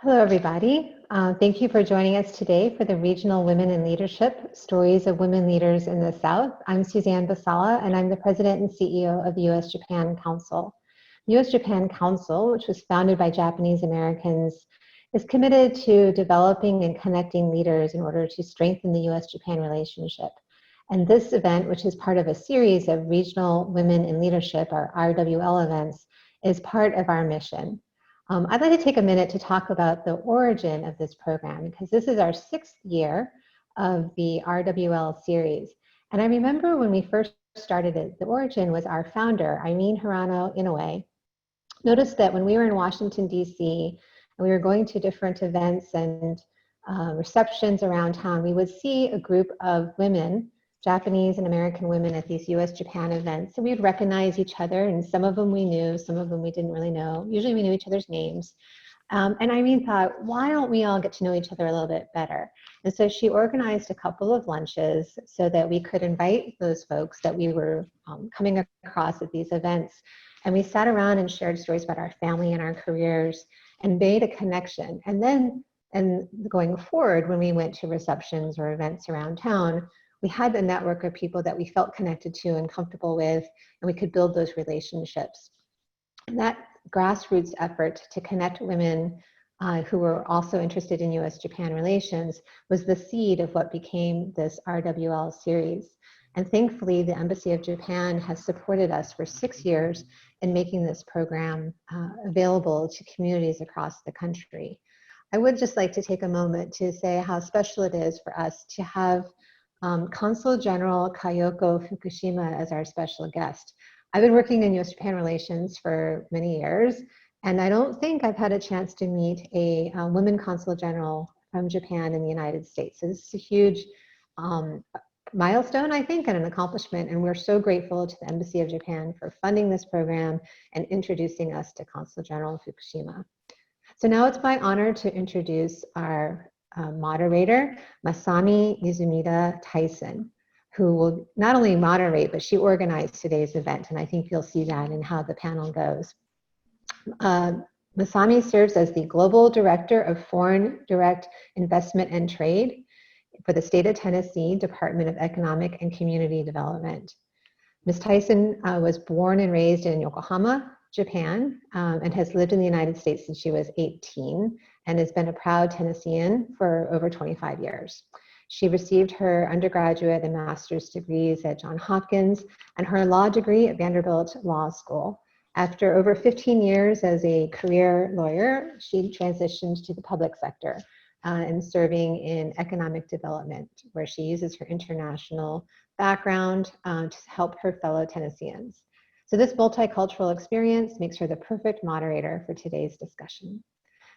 Hello, everybody. Thank you for joining us today for the Regional Women in Leadership, Stories of Women Leaders in the South. I'm Suzanne Basala, and I'm the President and CEO of U.S. Japan Council. U.S. Japan Council, which was founded by Japanese Americans, is committed to developing and connecting leaders in order to strengthen the U.S.-Japan relationship. And this event, which is part of a series of Regional Women in Leadership, or RWL events, is part of our mission. I'd like to take a minute to talk about the origin of this program, because this is our 6th year of the RWL series. And I remember when we first started it, the origin was our founder, Aileen Hirano Inoue, noticed that when we were in Washington, D.C., and we were going to different events and receptions around town, we would see a group of women, Japanese and American women, at these U.S. Japan events. And we would recognize each other, and some of them we knew, some of them we didn't really know. Usually we knew each other's names. And Irene thought, why don't we all get to know each other a little bit better? And so she organized a couple of lunches so that we could invite those folks that we were coming across at these events. And we sat around and shared stories about our family and our careers and made a connection. And then, going forward, when we went to receptions or events around town, we had a network of people that we felt connected to and comfortable with, and we could build those relationships. And that grassroots effort to connect women who were also interested in U.S.-Japan relations was the seed of what became this RWL series. And thankfully, the Embassy of Japan has supported us for 6 years in making this program available to communities across the country. I would just like to take a moment to say how special it is for us to have Consul General Kayoko Fukushima as our special guest. I've been working in U.S. Japan relations for many years, and I don't think I've had a chance to meet a woman Consul General from Japan in the United States. So this is a huge milestone, I think, and an accomplishment, and we're so grateful to the Embassy of Japan for funding this program and introducing us to Consul General Fukushima. So now it's my honor to introduce our moderator, Masami Yuzumida Tyson, who will not only moderate, but she organized today's event, and I think you'll see that in how the panel goes. Masami serves as the Global Director of Foreign Direct Investment and Trade for the State of Tennessee Department of Economic and Community Development. Ms. Tyson was born and raised in Yokohama, Japan, and has lived in the United States since she was 18, and has been a proud Tennessean for over 25 years. She received her undergraduate and master's degrees at Johns Hopkins and her law degree at Vanderbilt Law School. After over 15 years as a career lawyer, she transitioned to the public sector and serving in economic development, where she uses her international background to help her fellow Tennesseans. So this multicultural experience makes her the perfect moderator for today's discussion.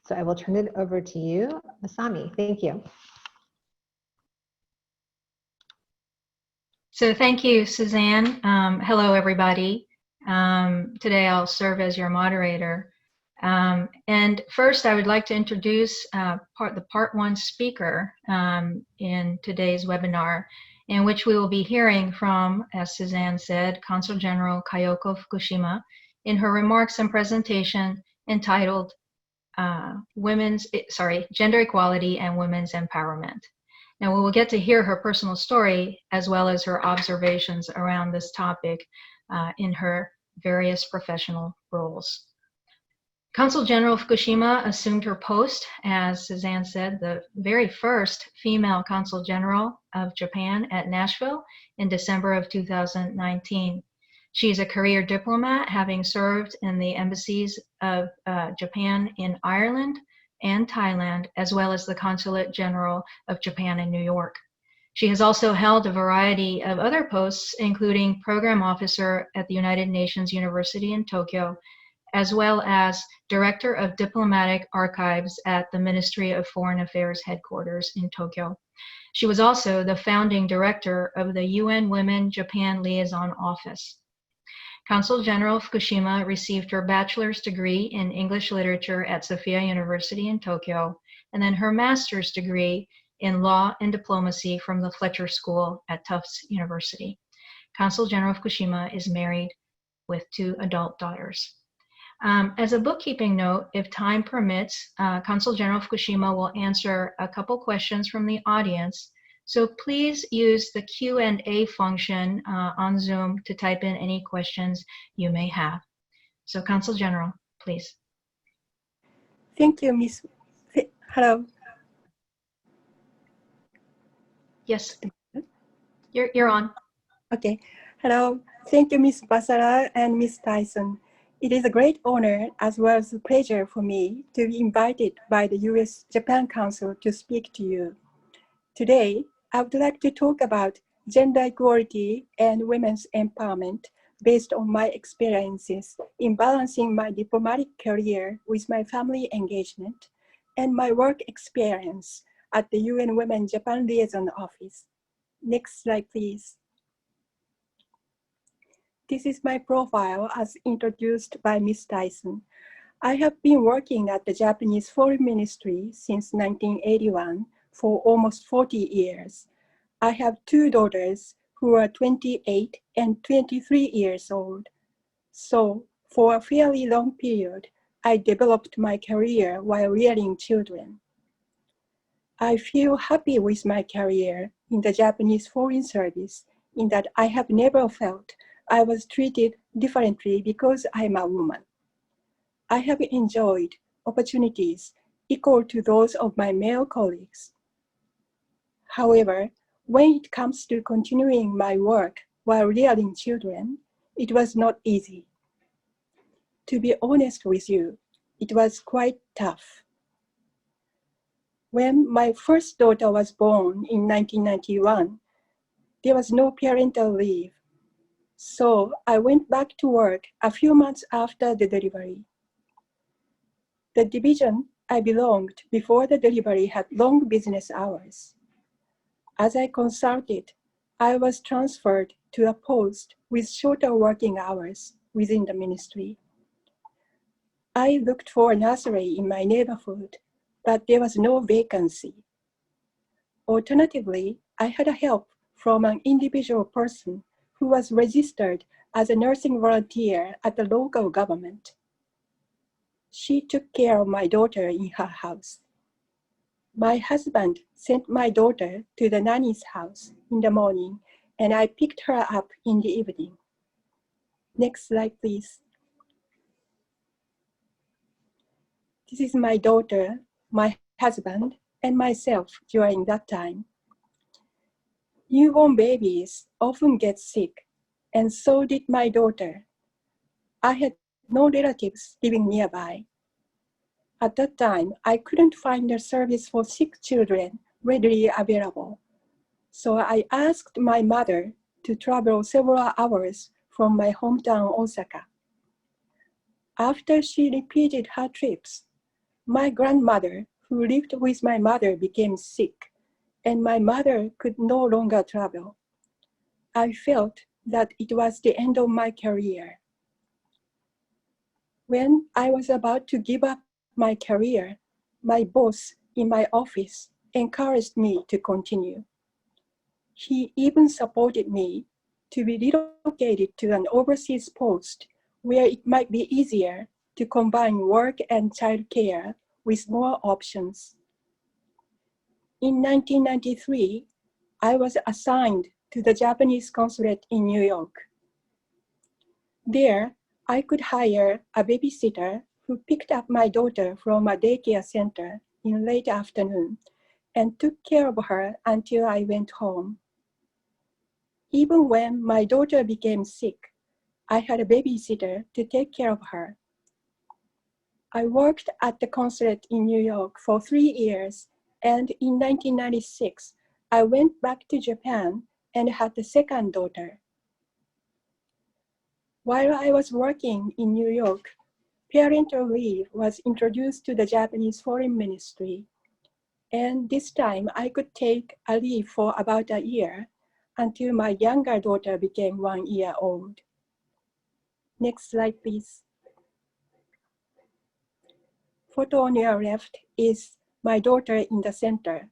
So I will turn it over to you, Masami. Thank you. So thank you, Suzanne. Hello, everybody. Today I'll serve as your moderator. And first, I would like to introduce the part one speaker in today's webinar, in which we will be hearing from, as Suzanne said, Consul General Kayoko Fukushima in her remarks and presentation entitled Gender Equality and Women's Empowerment. Now, we will get to hear her personal story as well as her observations around this topic in her various professional roles. Consul General Fukushima assumed her post, as Suzanne said, the very first female Consul General of Japan at Nashville in December of 2019. She's a career diplomat, having served in the embassies of Japan in Ireland and Thailand, as well as the Consulate General of Japan in New York. She has also held a variety of other posts, including Program Officer at the United Nations University in Tokyo, as well as Director of Diplomatic Archives at the Ministry of Foreign Affairs headquarters in Tokyo. She was also the founding director of the UN Women Japan Liaison Office. Consul General Fukushima received her bachelor's degree in English literature at Sophia University in Tokyo, and then her master's degree in law and diplomacy from the Fletcher School at Tufts University. Consul General Fukushima is married with 2 adult daughters. As a bookkeeping note, if time permits, Consul General Fukushima will answer a couple questions from the audience. So please use the Q&A function on Zoom to type in any questions you may have. So Consul General, please. Thank you, Miss. Hello. Yes, you're on. Okay. Hello. Thank you, Miss Basara and Miss Tyson. It is a great honor as well as a pleasure for me to be invited by the U.S. Japan Council to speak to you. Today, I would like to talk about gender equality and women's empowerment based on my experiences in balancing my diplomatic career with my family engagement and my work experience at the UN Women Japan Liaison Office. Next slide, please. This is my profile as introduced by Ms. Tyson. I have been working at the Japanese Foreign Ministry since 1981 for almost 40 years. I have two daughters who are 28 and 23 years old. So for a fairly long period, I developed my career while rearing children. I feel happy with my career in the Japanese Foreign Service in that I have never felt I was treated differently because I'm a woman. I have enjoyed opportunities equal to those of my male colleagues. However, when it comes to continuing my work while rearing children, it was not easy. To be honest with you, it was quite tough. When my first daughter was born in 1991, there was no parental leave. So I went back to work a few months after the delivery. The division I belonged before the delivery had long business hours. As I consulted, I was transferred to a post with shorter working hours within the ministry. I looked for a nursery in my neighborhood, but there was no vacancy. Alternatively, I had help from an individual person who was registered as a nursing volunteer at the local government. She took care of my daughter in her house. My husband sent my daughter to the nanny's house in the morning, and I picked her up in the evening. Next slide, please. This is my daughter, my husband, and myself during that time. Newborn babies often get sick, and so did my daughter. I had no relatives living nearby. At that time, I couldn't find a service for sick children readily available. So I asked my mother to travel several hours from my hometown, Osaka. After she repeated her trips, my grandmother, who lived with my mother, became sick, and my mother could no longer travel. I felt that it was the end of my career. When I was about to give up my career, my boss in my office encouraged me to continue. He even supported me to be relocated to an overseas post where it might be easier to combine work and childcare with more options. In 1993, I was assigned to the Japanese consulate in New York. There, I could hire a babysitter who picked up my daughter from a daycare center in late afternoon and took care of her until I went home. Even when my daughter became sick, I had a babysitter to take care of her. I worked at the consulate in New York for 3 years, and in 1996, I went back to Japan and had the second daughter. While I was working in New York, parental leave was introduced to the Japanese Foreign Ministry, and this time I could take a leave for about a year until my younger daughter became 1 year old. Next slide, please. Photo on your left is my daughter in the center.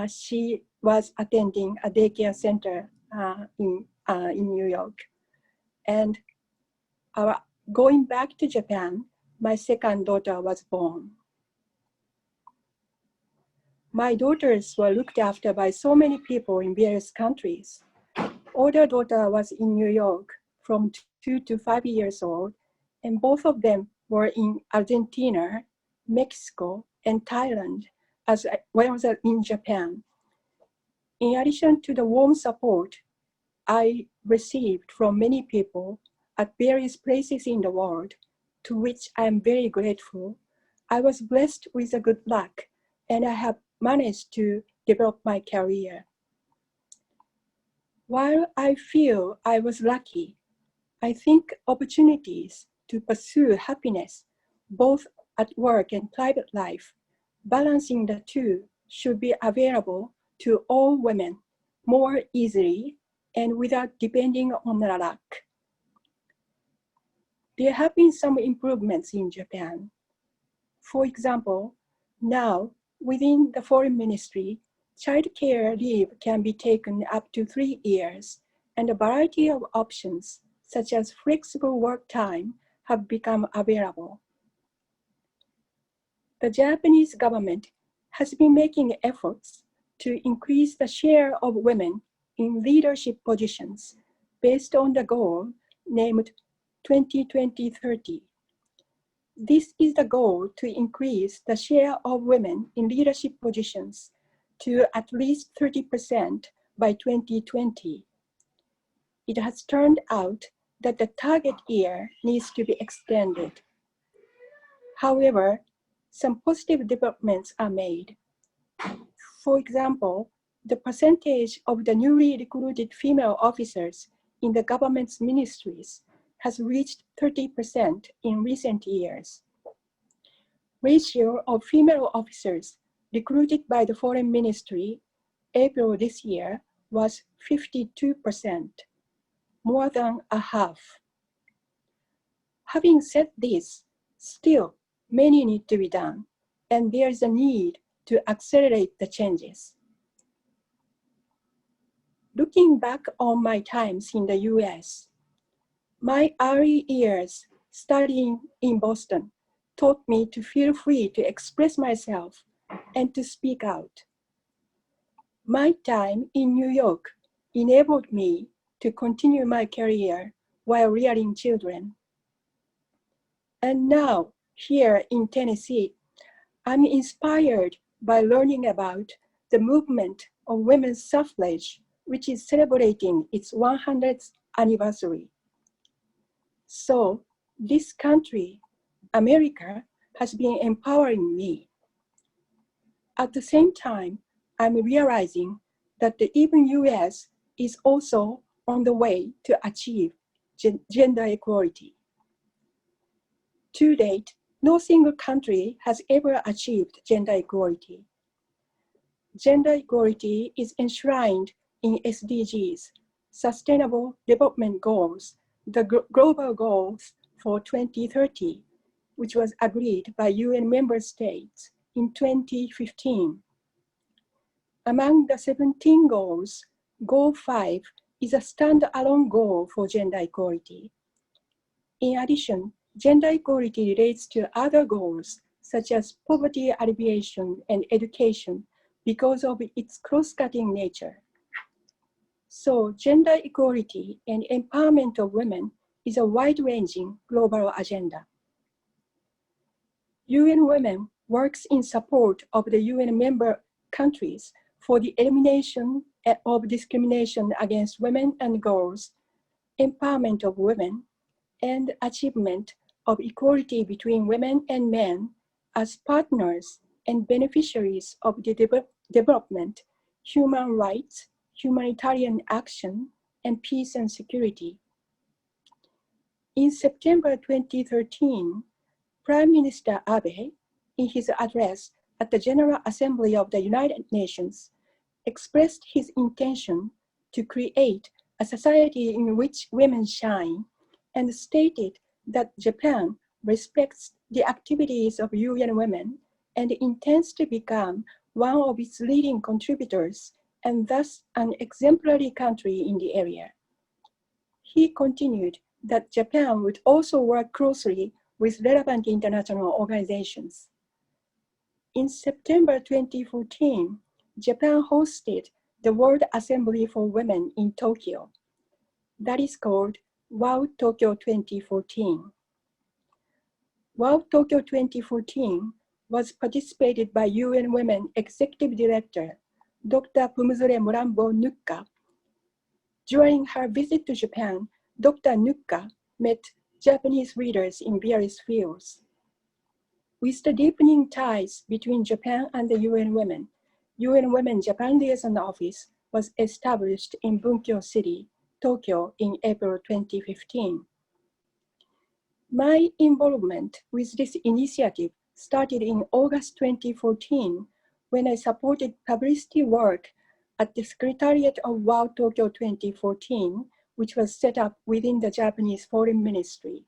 She was attending a daycare center in New York. And going back to Japan, my second daughter was born. My daughters were looked after by so many people in various countries. Older daughter was in New York from 2 to 5 years old, and both of them were in Argentina, Mexico, and Thailand, as well as in Japan. In addition to the warm support I received from many people at various places in the world, to which I am very grateful, I was blessed with a good luck, and I have managed to develop my career. While I feel I was lucky, I think opportunities to pursue happiness, both at work and private life, balancing the two, should be available to all women more easily and without depending on the luck. There have been some improvements in Japan. For example, now within the foreign ministry, child care leave can be taken up to 3 years, and a variety of options, such as flexible work time, have become available. The Japanese government has been making efforts to increase the share of women in leadership positions based on the goal named 2020-30. This is the goal to increase the share of women in leadership positions to at least 30% by 2020. It has turned out that the target year needs to be extended. However, some positive developments are made. For example, the percentage of the newly recruited female officers in the government's ministries has reached 30% in recent years. Ratio of female officers recruited by the Foreign Ministry, April this year, was 52%, more than a half. Having said this, still many need to be done, and there is a need to accelerate the changes. Looking back on my times in the US, my early years studying in Boston taught me to feel free to express myself and to speak out. My time in New York enabled me to continue my career while rearing children. And now, here in Tennessee, I'm inspired by learning about the movement of women's suffrage, which is celebrating its 100th anniversary. So, this country, America, has been empowering me. At the same time, I'm realizing that the even US is also on the way to achieve gender equality. To date, no single country has ever achieved gender equality. Gender equality is enshrined in SDGs, Sustainable Development Goals, the global goals for 2030, which was agreed by UN member states in 2015. Among the 17 goals, Goal 5 is a standalone goal for gender equality. In addition, gender equality relates to other goals, such as poverty alleviation and education, because of its cross-cutting nature. So, gender equality and empowerment of women is a wide-ranging global agenda. UN Women works in support of the UN member countries for the elimination of discrimination against women and girls, empowerment of women, and achievement of equality between women and men as partners and beneficiaries of the development, human rights, humanitarian action, and peace and security. In September 2013, Prime Minister Abe, in his address at the General Assembly of the United Nations, expressed his intention to create a society in which women shine, and stated that Japan respects the activities of UN Women and intends to become one of its leading contributors and thus an exemplary country in the area. He continued that Japan would also work closely with relevant international organizations. In September 2014, Japan hosted the World Assembly for Women in Tokyo. That is called WOW Tokyo 2014. WOW Tokyo 2014 was participated by UN Women Executive Director, Dr. Pumzure Murambo Nukka. During her visit to Japan, Dr. Nukka met Japanese leaders in various fields. With the deepening ties between Japan and the UN Women Japan Liaison Office was established in Bunkyo City, Tokyo in April 2015. My involvement with this initiative started in August 2014 when I supported publicity work at the Secretariat of WOW Tokyo 2014, which was set up within the Japanese Foreign Ministry.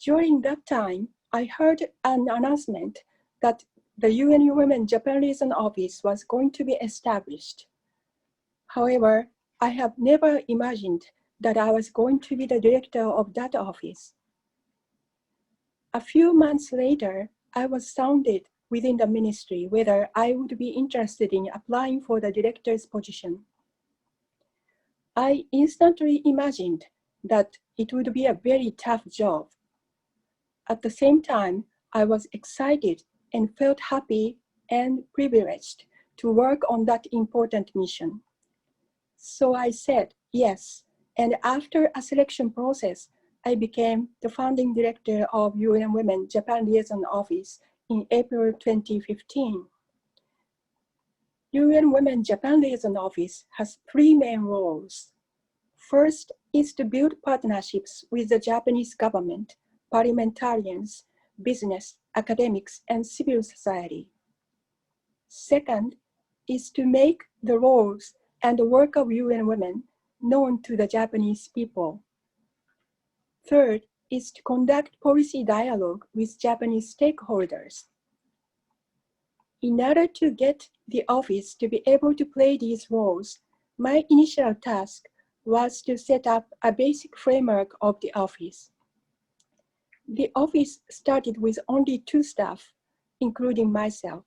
During that time, I heard an announcement that the UN Women Japan Liaison Office was going to be established. However, I have never imagined that I was going to be the director of that office. A few months later, I was sounded within the ministry whether I would be interested in applying for the director's position. I instantly imagined that it would be a very tough job. At the same time, I was excited and felt happy and privileged to work on that important mission. So I said yes, and after a selection process, I became the founding director of UN Women Japan Liaison Office in April 2015. UN Women Japan Liaison Office has three main roles. First is to build partnerships with the Japanese government, parliamentarians, business, academics, and civil society. Second is to make the roles and the work of UN Women known to the Japanese people. Third is to conduct policy dialogue with Japanese stakeholders. In order to get the office to be able to play these roles, my initial task was to set up a basic framework of the office. The office started with only 2 staff, including myself.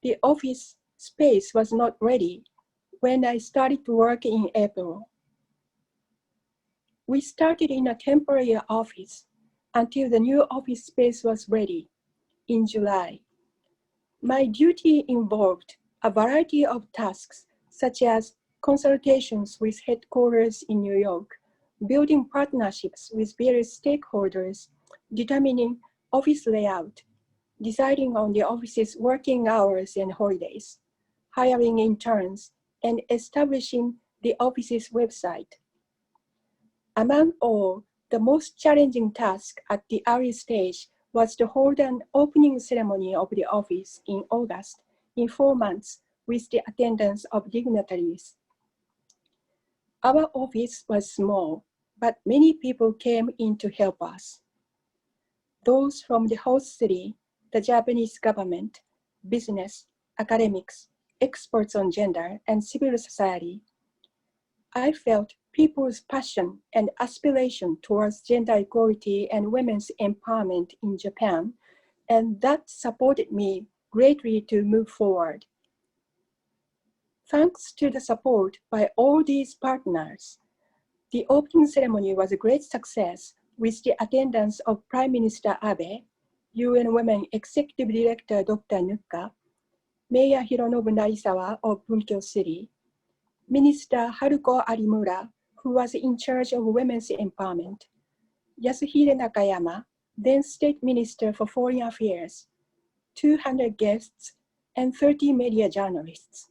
The office space was not ready when I started to work in April. We started in a temporary office until the new office space was ready in July. My duty involved a variety of tasks, such as consultations with headquarters in New York, building partnerships with various stakeholders, determining office layout, deciding on the office's working hours and holidays, hiring interns, and establishing the office's website. Among all, the most challenging task at the early stage was to hold an opening ceremony of the office in August in 4 months with the attendance of dignitaries. Our office was small, but many people came in to help us. Those from the host city, the Japanese government, business, academics, experts on gender, and civil society. I felt people's passion and aspiration towards gender equality and women's empowerment in Japan, and that supported me greatly to move forward. Thanks to the support by all these partners, the opening ceremony was a great success with the attendance of Prime Minister Abe, UN Women Executive Director Dr. Nukka, Mayor Hironobu Narisawa of Bunkyo City, Minister Haruko Arimura, who was in charge of women's empowerment, Yasuhide Nakayama, then State Minister for Foreign Affairs, 200 guests, and 30 media journalists.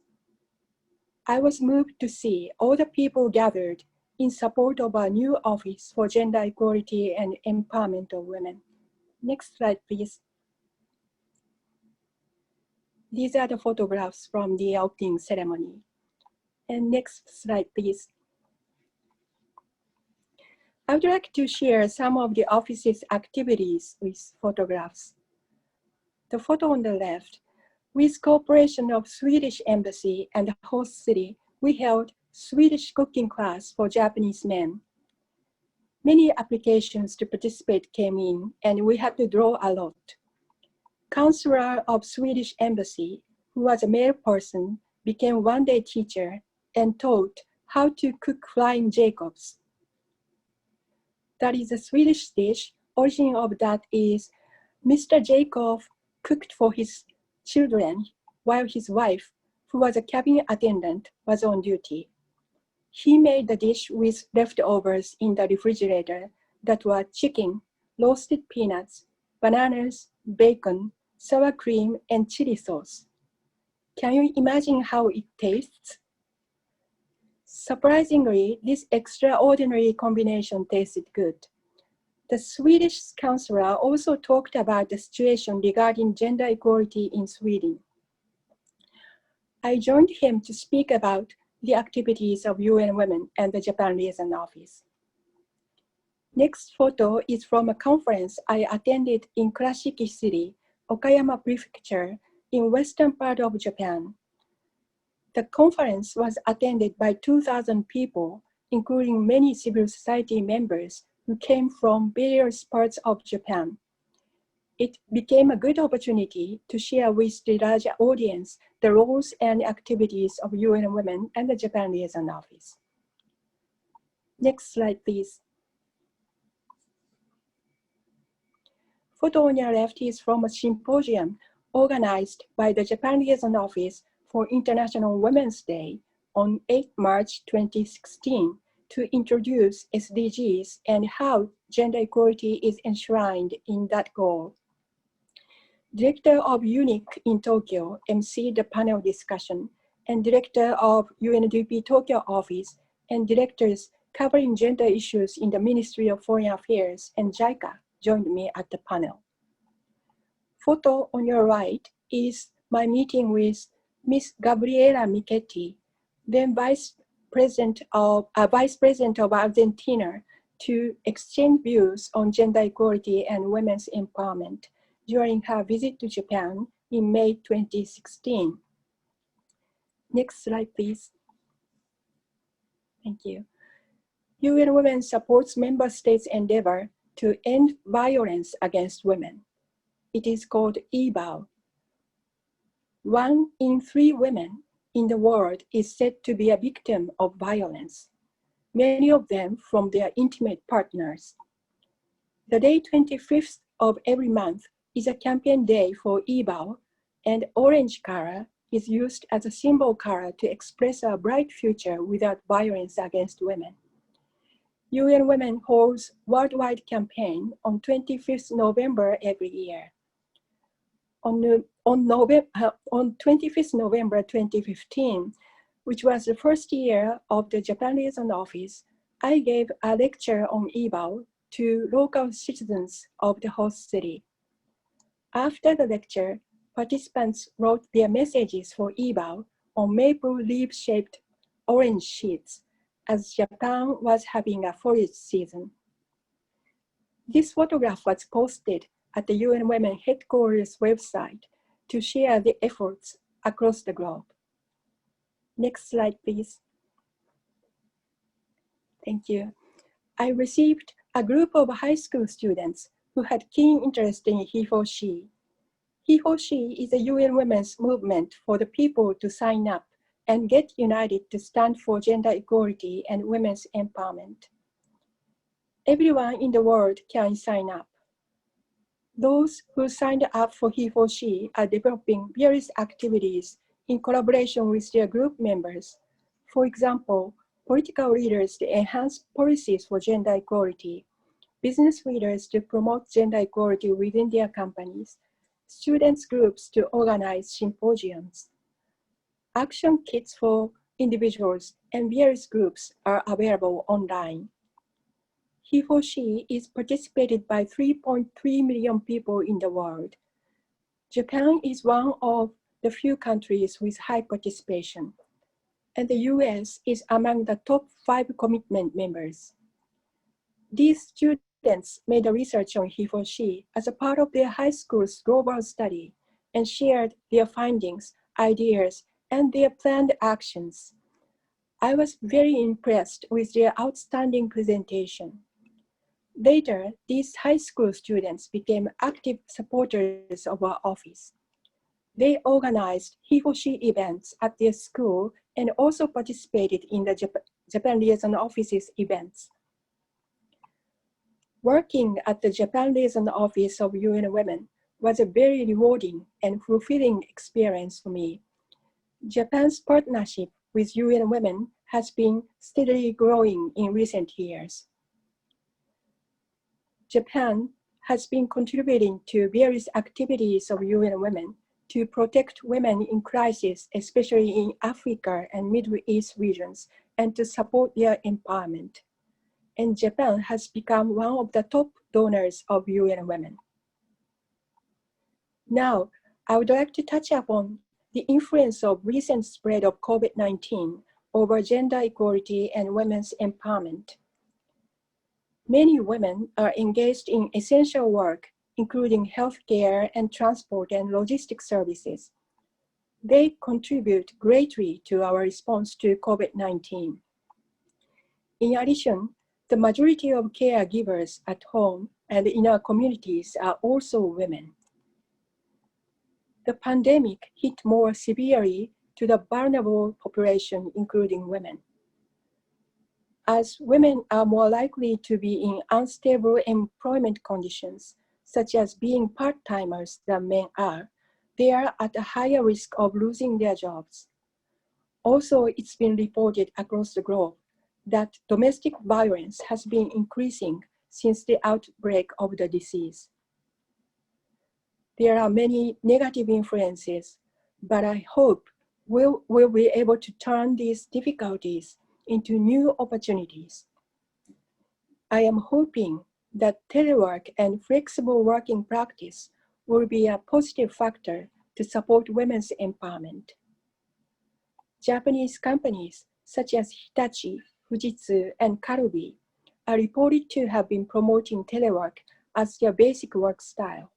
I was moved to see all the people gathered in support of our new office for gender equality and empowerment of women. Next slide, please. These are the photographs from the opening ceremony. And next slide, please. I would like to share some of the office's activities with photographs. The photo on the left, with cooperation of Swedish Embassy and the host city, we held Swedish cooking class for Japanese men. Many applications to participate came in, and we had to draw a lot. Counselor of Swedish Embassy, who was a male person, became one-day teacher and taught how to cook flying Jacobs. That is a Swedish dish. Origin of that is Mr. Jacob cooked for his children while his wife, who was a cabin attendant, was on duty. He made the dish with leftovers in the refrigerator that were chicken, roasted peanuts, bananas, bacon, sour cream, and chili sauce. Can you imagine how it tastes? Surprisingly, this extraordinary combination tasted good. The Swedish counselor also talked about the situation regarding gender equality in Sweden. I joined him to speak about the activities of UN Women and the Japan Liaison Office. Next photo is from a conference I attended in Kurashiki City, Okayama Prefecture, in western part of Japan. The conference was attended by 2,000 people, including many civil society members who came from various parts of Japan. It became a good opportunity to share with the larger audience the roles and activities of UN Women and the Japan Liaison Office. Next slide, please. Photo on your left is from a symposium organized by the Japan Liaison Office for International Women's Day on 8 March 2016 to introduce SDGs and how gender equality is enshrined in that goal. Director of UNIC in Tokyo emceed the panel discussion, and Director of UNDP Tokyo office and directors covering gender issues in the Ministry of Foreign Affairs and JICA joined me at the panel. Photo on your right is my meeting with Ms. Gabriela Michetti, then Vice President of Argentina, to exchange views on gender equality and women's empowerment during her visit to Japan in May 2016. Next slide, please. Thank you. UN Women supports member states' endeavor to end violence against women. It is called EBAW. 1 in 3 women in the world is said to be a victim of violence, many of them from their intimate partners. The day 25th of every month is a campaign day for EBAW, and orange color is used as a symbol color to express a bright future without violence against women. UN Women holds worldwide campaign on 25th November every year. On 25th November 2015, which was the first year of the Japan Liaison Office, I gave a lecture on EBAW to local citizens of the host city. After the lecture, participants wrote their messages for EBAW on maple leaf-shaped orange sheets, as Japan was having a forage season. This photograph was posted at the UN Women headquarters website to share the efforts across the globe. Next slide, please. Thank you. I received a group of high school students who had keen interest in he for she. He for she is a UN Women's movement for the people to sign up and get united to stand for gender equality and women's empowerment. Everyone in the world can sign up. Those who signed up for he for she are developing various activities in collaboration with their group members. For example, political leaders to enhance policies for gender equality, business leaders to promote gender equality within their companies, students groups to organize symposiums. Action kits for individuals and various groups are available online. He for she is participated by 3.3 million people in the world. Japan is one of the few countries with high participation, and the US is among the top 5 commitment members. These students made a research on he for she as a part of their high school's global study and shared their findings, ideas, and their planned actions. I was very impressed with their outstanding presentation. Later, these high school students became active supporters of our office. They organized he-for-she events at their school and also participated in the Japan Liaison Office's events. Working at the Japan Liaison Office of UN Women was a very rewarding and fulfilling experience for me. Japan's partnership with UN Women has been steadily growing in recent years. Japan has been contributing to various activities of UN Women to protect women in crisis, especially in Africa and Middle East regions, and to support their empowerment. And Japan has become one of the top donors of UN Women. Now, I would like to touch upon the influence of recent spread of COVID-19 over gender equality and women's empowerment. Many women are engaged in essential work, including healthcare and transport and logistics services. They contribute greatly to our response to COVID-19. In addition, the majority of caregivers at home and in our communities are also women. The pandemic hit more severely to the vulnerable population, including women. As women are more likely to be in unstable employment conditions, such as being part-timers than men are, they are at a higher risk of losing their jobs. Also, it's been reported across the globe that domestic violence has been increasing since the outbreak of the disease. There are many negative influences, but I hope we'll be able to turn these difficulties into new opportunities. I am hoping that telework and flexible working practice will be a positive factor to support women's empowerment. Japanese companies such as Hitachi, Fujitsu, and Calbee are reported to have been promoting telework as their basic work style.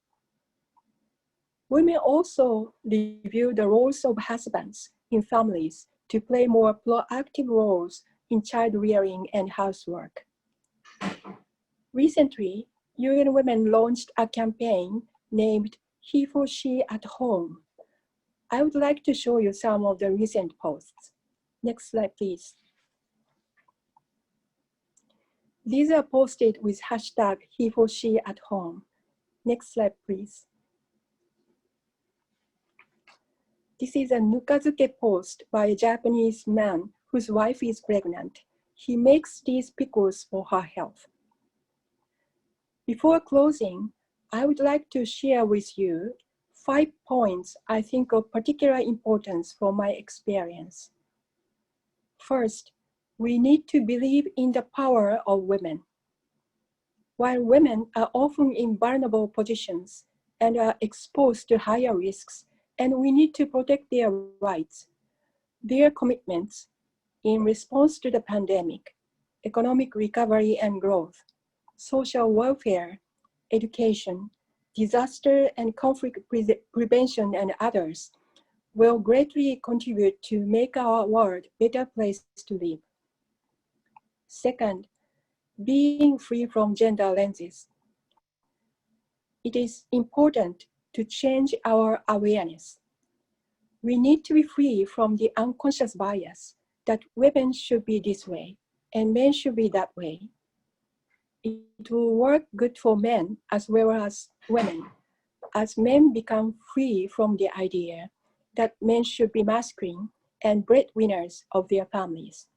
Women also review the roles of husbands in families to play more proactive roles in child rearing and housework. Recently, UN Women launched a campaign named He-for-She at Home. I would like to show you some of the recent posts. Next slide, please. These are posted with hashtag He-for-She at Home. Next slide, please. This is a nukazuke post by a Japanese man whose wife is pregnant. He makes these pickles for her health. Before closing, I would like to share with you 5 points I think of particular importance from my experience. First, we need to believe in the power of women. While women are often in vulnerable positions and are exposed to higher risks, and we need to protect their rights, their commitments in response to the pandemic, economic recovery and growth, social welfare, education, disaster and conflict prevention, and others will greatly contribute to make our world a better place to live. Second, being free from gender lenses. It is important to change our awareness. We need to be free from the unconscious bias that women should be this way and men should be that way. It will work good for men as well as women, as men become free from the idea that men should be masculine and breadwinners of their families.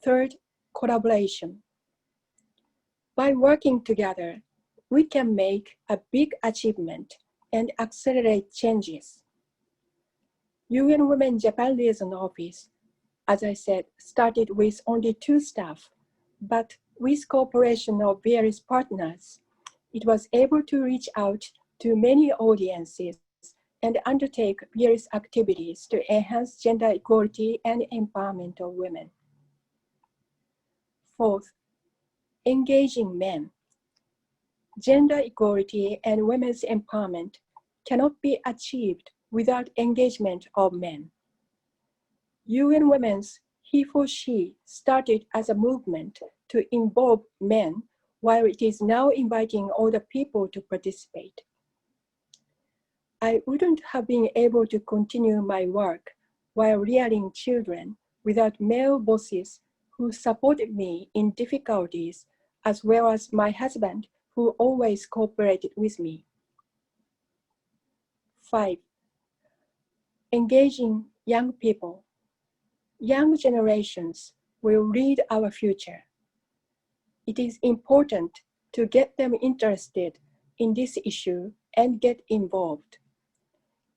Third, collaboration. By working together, we can make a big achievement and accelerate changes. UN Women Japan Liaison Office, as I said, started with only 2 staff, but with cooperation of various partners, it was able to reach out to many audiences and undertake various activities to enhance gender equality and empowerment of women. Fourth, engaging men. Gender equality and women's empowerment cannot be achieved without engagement of men. UN Women's He-for-She started as a movement to involve men, while it is now inviting older people to participate. I wouldn't have been able to continue my work while rearing children without male bosses who supported me in difficulties, as well as my husband who always cooperated with me. 5. Engaging young people. Young generations will lead our future. It is important to get them interested in this issue and get involved.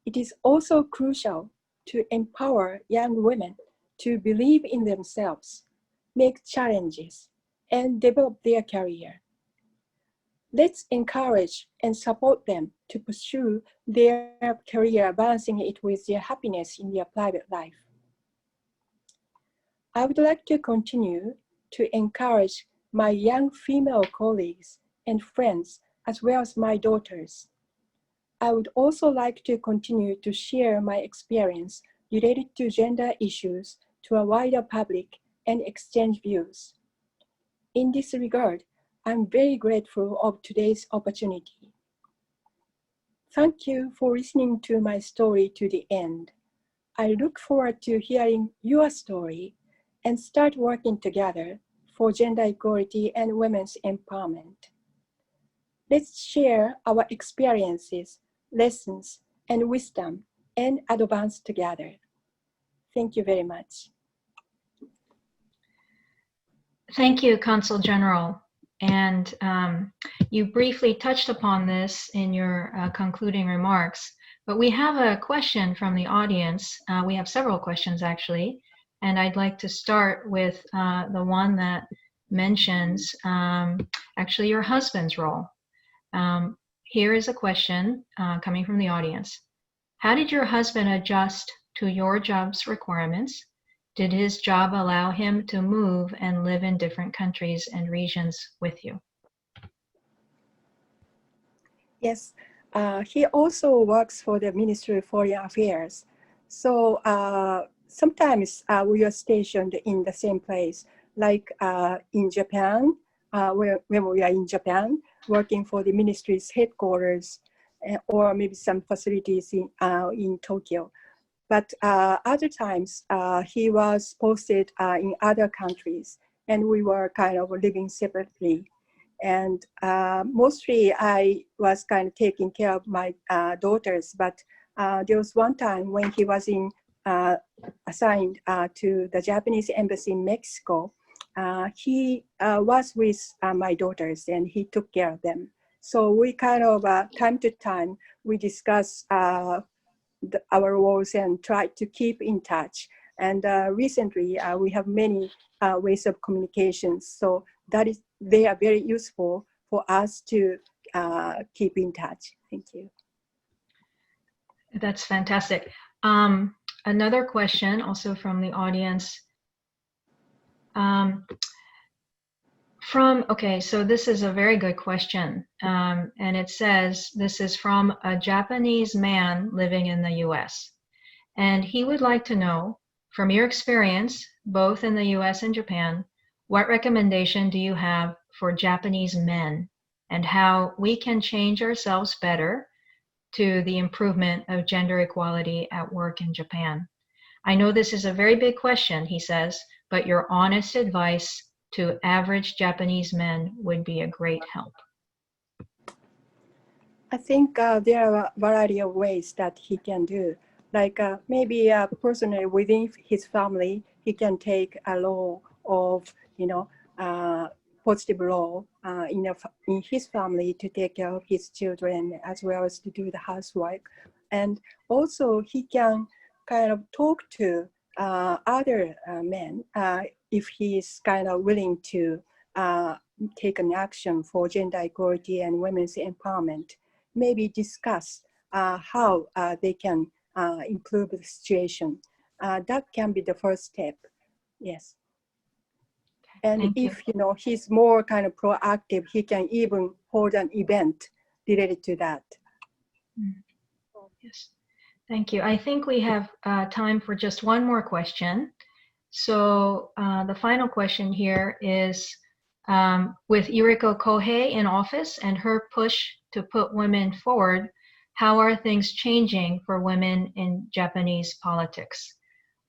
It is also crucial to empower young women to believe in themselves, make challenges, and develop their career. Let's encourage and support them to pursue their career, balancing it with their happiness in their private life. I would like to continue to encourage my young female colleagues and friends, as well as my daughters. I would also like to continue to share my experience related to gender issues to a wider public and exchange views. In this regard, I'm very grateful of today's opportunity. Thank you for listening to my story to the end. I look forward to hearing your story and start working together for gender equality and women's empowerment. Let's share our experiences, lessons, and wisdom and advance together. Thank you very much. Thank you, Consul General. And you briefly touched upon this in your concluding remarks, but we have a question from the audience. We have several questions actually, and I'd like to start with the one that mentions actually your husband's role. Here is a question coming from the audience. How did your husband adjust to your job's requirements? Did his job allow him to move and live in different countries and regions with you? Yes, he also works for the Ministry of Foreign Affairs. So sometimes we are stationed in the same place, like in Japan, when we are in Japan, working for the ministry's headquarters, or maybe some facilities in Tokyo. But other times, he was posted in other countries, and we were kind of living separately. And mostly I was kind of taking care of my daughters, but there was one time when he was assigned to the Japanese embassy in Mexico. He was with my daughters and he took care of them. So we kind of, time to time, we discuss our roles and try to keep in touch. And recently, we have many ways of communication. So they are very useful for us to keep in touch. Thank you. That's fantastic. Another question also from the audience. Okay, so this is a very good question. And it says, this is from a Japanese man living in the US. And he would like to know, from your experience, both in the US and Japan, what recommendation do you have for Japanese men and how we can change ourselves better to the improvement of gender equality at work in Japan? I know this is a very big question, he says, but your honest advice to average Japanese men would be a great help. I think there are a variety of ways that he can do. Like maybe personally within his family, he can take a role of, positive role in his family to take care of his children as well as to do the housework. And also he can kind of talk to other men if he is kind of willing to take an action for gender equality and women's empowerment. Maybe discuss how they can improve the situation. That can be the first step. Yes. And if he's more kind of proactive, he can even hold an event related to that. Yes, thank you. I think we have time for just one more question. So the final question here is, With Yuriko Kohei in office and her push to put women forward, how are things changing for women in Japanese politics?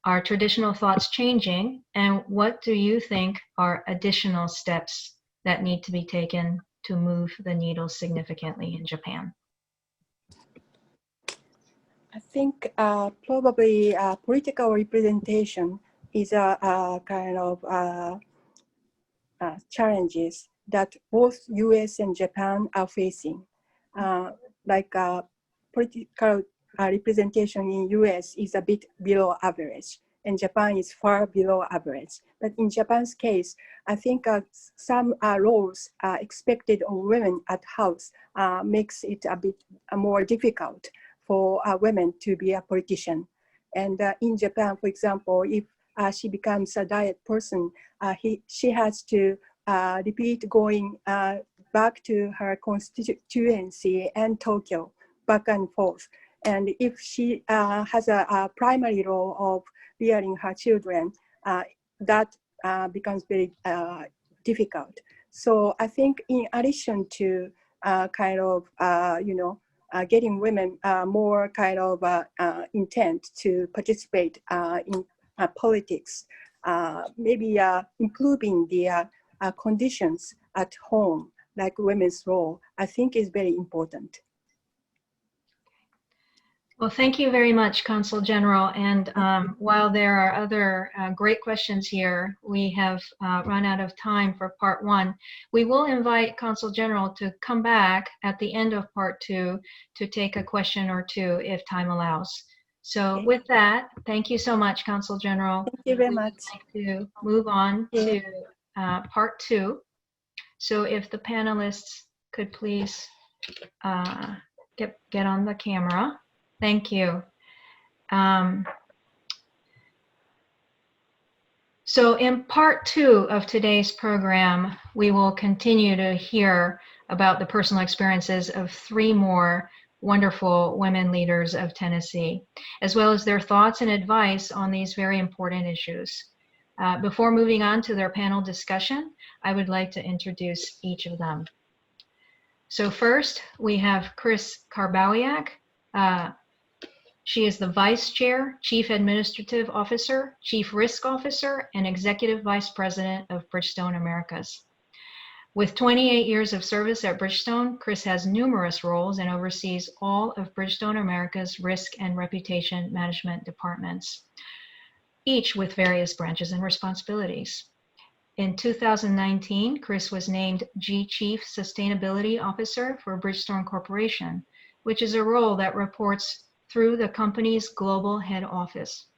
Are traditional thoughts changing, and what do you think are additional steps that need to be taken to move the needle significantly in Japan? I think probably political representation is a kind of challenges that both U.S. and Japan are facing. Political representation in U.S. is a bit below average, and Japan is far below average. But in Japan's case, I think some roles expected of women at house makes it a bit more difficult for women to be a politician. And in Japan, for example, if she becomes a diet person, she has to repeat going back to her constituency and Tokyo, back and forth. And if she has a primary role of rearing her children, that becomes very difficult. So I think in addition to getting women more kind of intent to participate in politics, maybe improving the conditions at home, like women's role, I think is very important. Well, thank you very much, Consul General. And while there are other great questions here, we have run out of time for part one. We will invite Consul General to come back at the end of part two to take a question or two if time allows. So Okay. With that, thank you so much, Consul General. Thank you very much. We'd like to move on to part two. So if the panelists could please get on the camera. Thank you. So in part two of today's program, we will continue to hear about the personal experiences of three more wonderful women leaders of Tennessee, as well as their thoughts and advice on these very important issues. Before moving on to their panel discussion, I would like to introduce each of them. So first, we have Chris Carbaliak. She is the Vice Chair, Chief Administrative Officer, Chief Risk Officer, and Executive Vice President of Bridgestone Americas. With 28 years of service at Bridgestone, Chris has numerous roles and oversees all of Bridgestone America's risk and reputation management departments, each with various branches and responsibilities. In 2019, Chris was named Chief Sustainability Officer for Bridgestone Corporation, which is a role that reports through the company's global head office.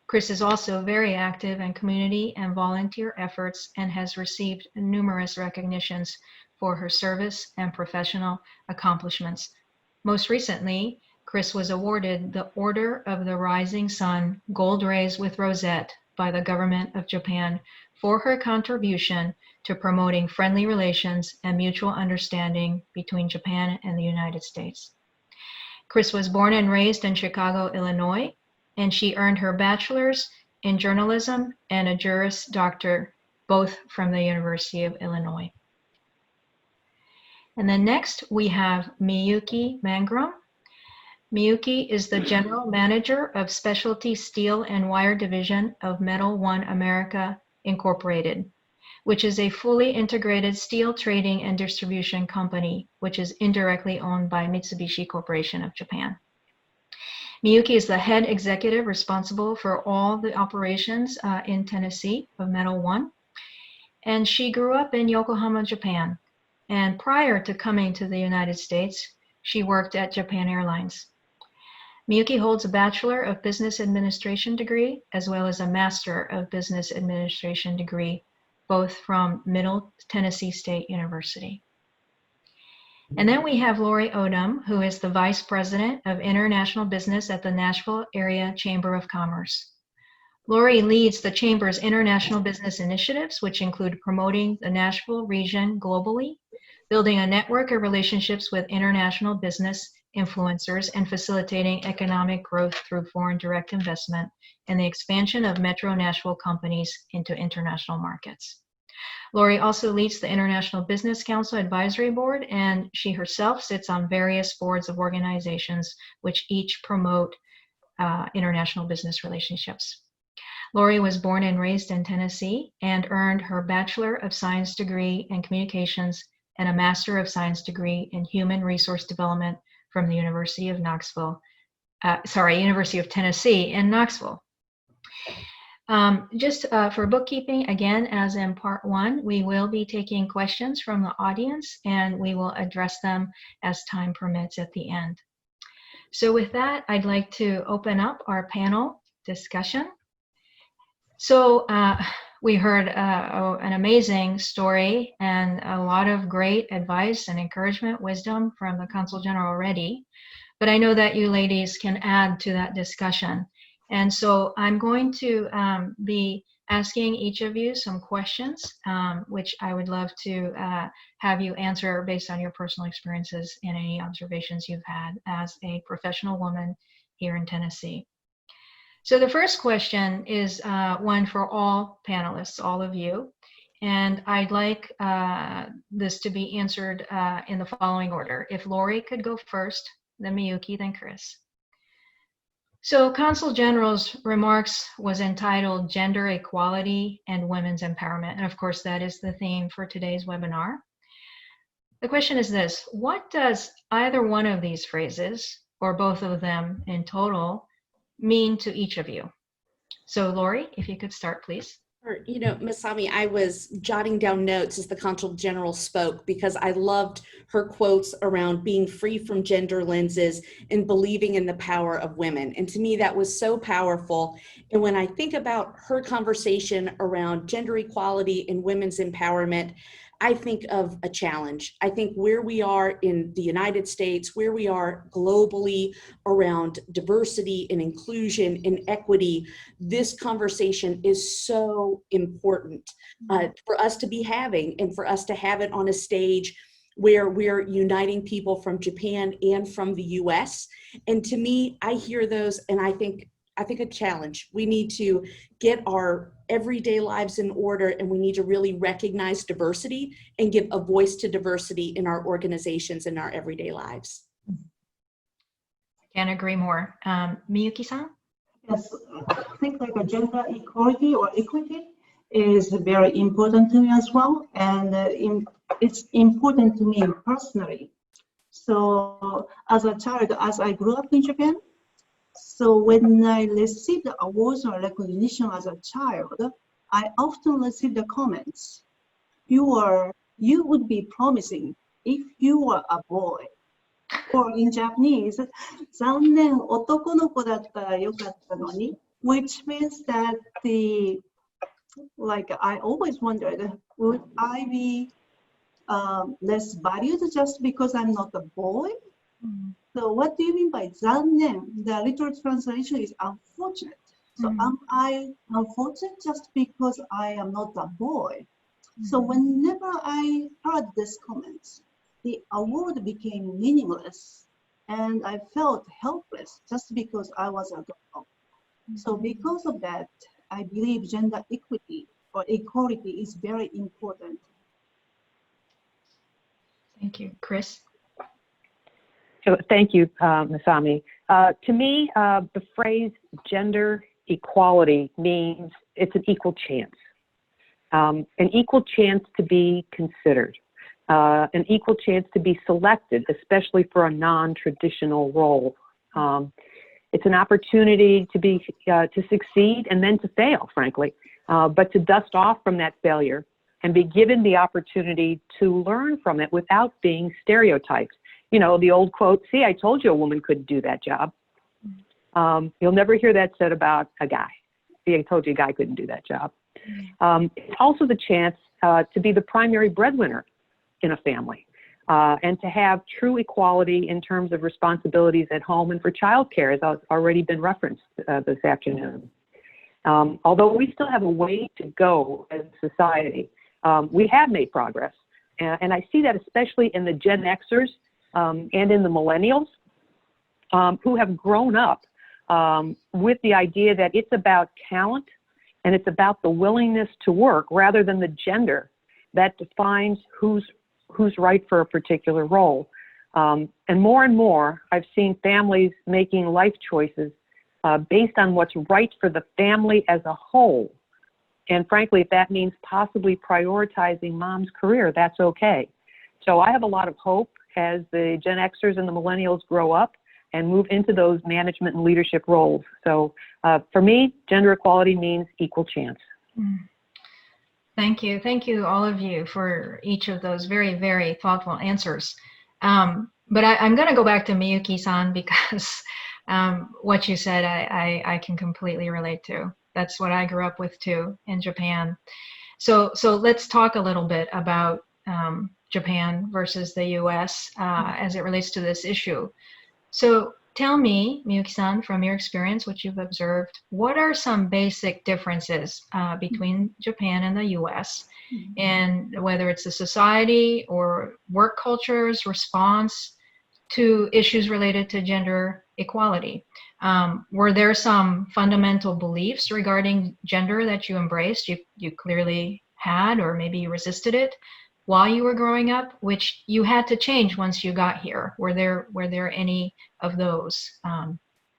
Chris is also very active in community and volunteer efforts and has received numerous recognitions for her service and professional accomplishments. Most recently, Chris was awarded the Order of the Rising Sun Gold Rays with Rosette by the government of Japan for her contribution to promoting friendly relations and mutual understanding between Japan and the United States. Chris was born and raised in Chicago, Illinois, and she earned her bachelor's in journalism and a Juris Doctor, both from the University of Illinois. And then next we have Miyuki Mangrom. Miyuki is the General Manager of Specialty Steel and Wire Division of Metal One America Incorporated, which is a fully integrated steel trading and distribution company, which is indirectly owned by Mitsubishi Corporation of Japan. Miyuki is the head executive responsible for all the operations in Tennessee of Metal One, and she grew up in Yokohama, Japan. And prior to coming to the United States, she worked at Japan Airlines. Miyuki holds a Bachelor of Business Administration degree, as well as a Master of Business Administration degree, both from Middle Tennessee State University. And then we have Lori Odom, who is the Vice President of International Business at the Nashville Area Chamber of Commerce. Lori leads the Chamber's international business initiatives, which include promoting the Nashville region globally, building a network of relationships with international business influencers, and facilitating economic growth through foreign direct investment and the expansion of Metro Nashville companies into international markets. Lori also leads the International Business Council Advisory Board, and she herself sits on various boards of organizations which each promote international business relationships. Lori was born and raised in Tennessee and earned her Bachelor of Science degree in Communications and a Master of Science degree in Human Resource Development from the University of Tennessee in Knoxville. Just for bookkeeping, again, as in part one, we will be taking questions from the audience and we will address them as time permits at the end. So with that, I'd like to open up our panel discussion. So we heard an amazing story and a lot of great advice and encouragement, wisdom from the Consul General already, but I know that you ladies can add to that discussion. And so I'm going to be asking each of you some questions, which I would love to have you answer based on your personal experiences and any observations you've had as a professional woman here in Tennessee. So the first question is one for all panelists, all of you. And I'd like this to be answered in the following order. If Lori could go first, then Miyuki, then Chris. So Consul General's remarks was entitled Gender Equality and Women's Empowerment. And of course, that is the theme for today's webinar. The question is this: what does either one of these phrases, or both of them in total, mean to each of you? So Lori, if you could start, please. You know, Masami, I was jotting down notes as the Consul General spoke because I loved her quotes around being free from gender lenses and believing in the power of women. And to me, that was so powerful. And when I think about her conversation around gender equality and women's empowerment, I think of a challenge. I think where we are in the United States, where we are globally around diversity and inclusion and equity, this conversation is so important for us to be having, and for us to have it on a stage where we're uniting people from Japan and from the US. And to me, I hear those and I think a challenge. We need to get our everyday lives in order, and we need to really recognize diversity and give a voice to diversity in our organizations and our everyday lives. Can't agree more. Miyuki-san? Yes, I think like a gender equality or equity is very important to me as well, and it's important to me personally. So as a child, as I grew up in Japan, so when I received awards or recognition as a child, I often received the comments, you would be promising if you were a boy. Or in Japanese, 残念男の子だったらよかったのに, which means that I always wondered, would I be less valued just because I'm not a boy? Mm-hmm. So what do you mean by 残念? The literal translation is unfortunate. So am I unfortunate just because I am not a boy? So whenever I heard this comment, the award became meaningless and I felt helpless just because I was a girl. So because of that, I believe gender equity or equality is very important. Thank you. Chris? Thank you, Masami. To me, the phrase gender equality means it's an equal chance. An equal chance to be considered. An equal chance to be selected, especially for a non-traditional role. It's an opportunity to succeed and then to fail, frankly, but to dust off from that failure and be given the opportunity to learn from it without being stereotyped. You know, the old quote, see, I told you a woman couldn't do that job. You'll never hear that said about a guy. See, I told you a guy couldn't do that job. It's also the chance to be the primary breadwinner in a family and to have true equality in terms of responsibilities at home and for childcare, as has already been referenced this afternoon. Although we still have a way to go as a society, we have made progress. And I see that especially in the Gen Xers and in the millennials who have grown up with the idea that it's about talent And it's about the willingness to work rather than the gender that defines who's right for a particular role. And more, I've seen families making life choices based on what's right for the family as a whole. And frankly, if that means possibly prioritizing mom's career, that's okay. So I have a lot of hope as the Gen Xers and the millennials grow up and move into those management and leadership roles. So for me, gender equality means equal chance. Thank you. Thank you, all of you, for each of those very, very thoughtful answers. But I'm going to go back to Miyuki-san because what you said, I can completely relate to. That's what I grew up with too in Japan. So let's talk a little bit about Japan versus the U.S. As it relates to this issue. So tell me, Miyuki-san, from your experience, what you've observed, what are some basic differences between Japan and the U.S. and whether it's the society or work culture's response to issues related to gender equality? Were there some fundamental beliefs regarding gender that you embraced, you clearly had, or maybe you resisted it while you were growing up, which you had to change once you got here? Were there any of those?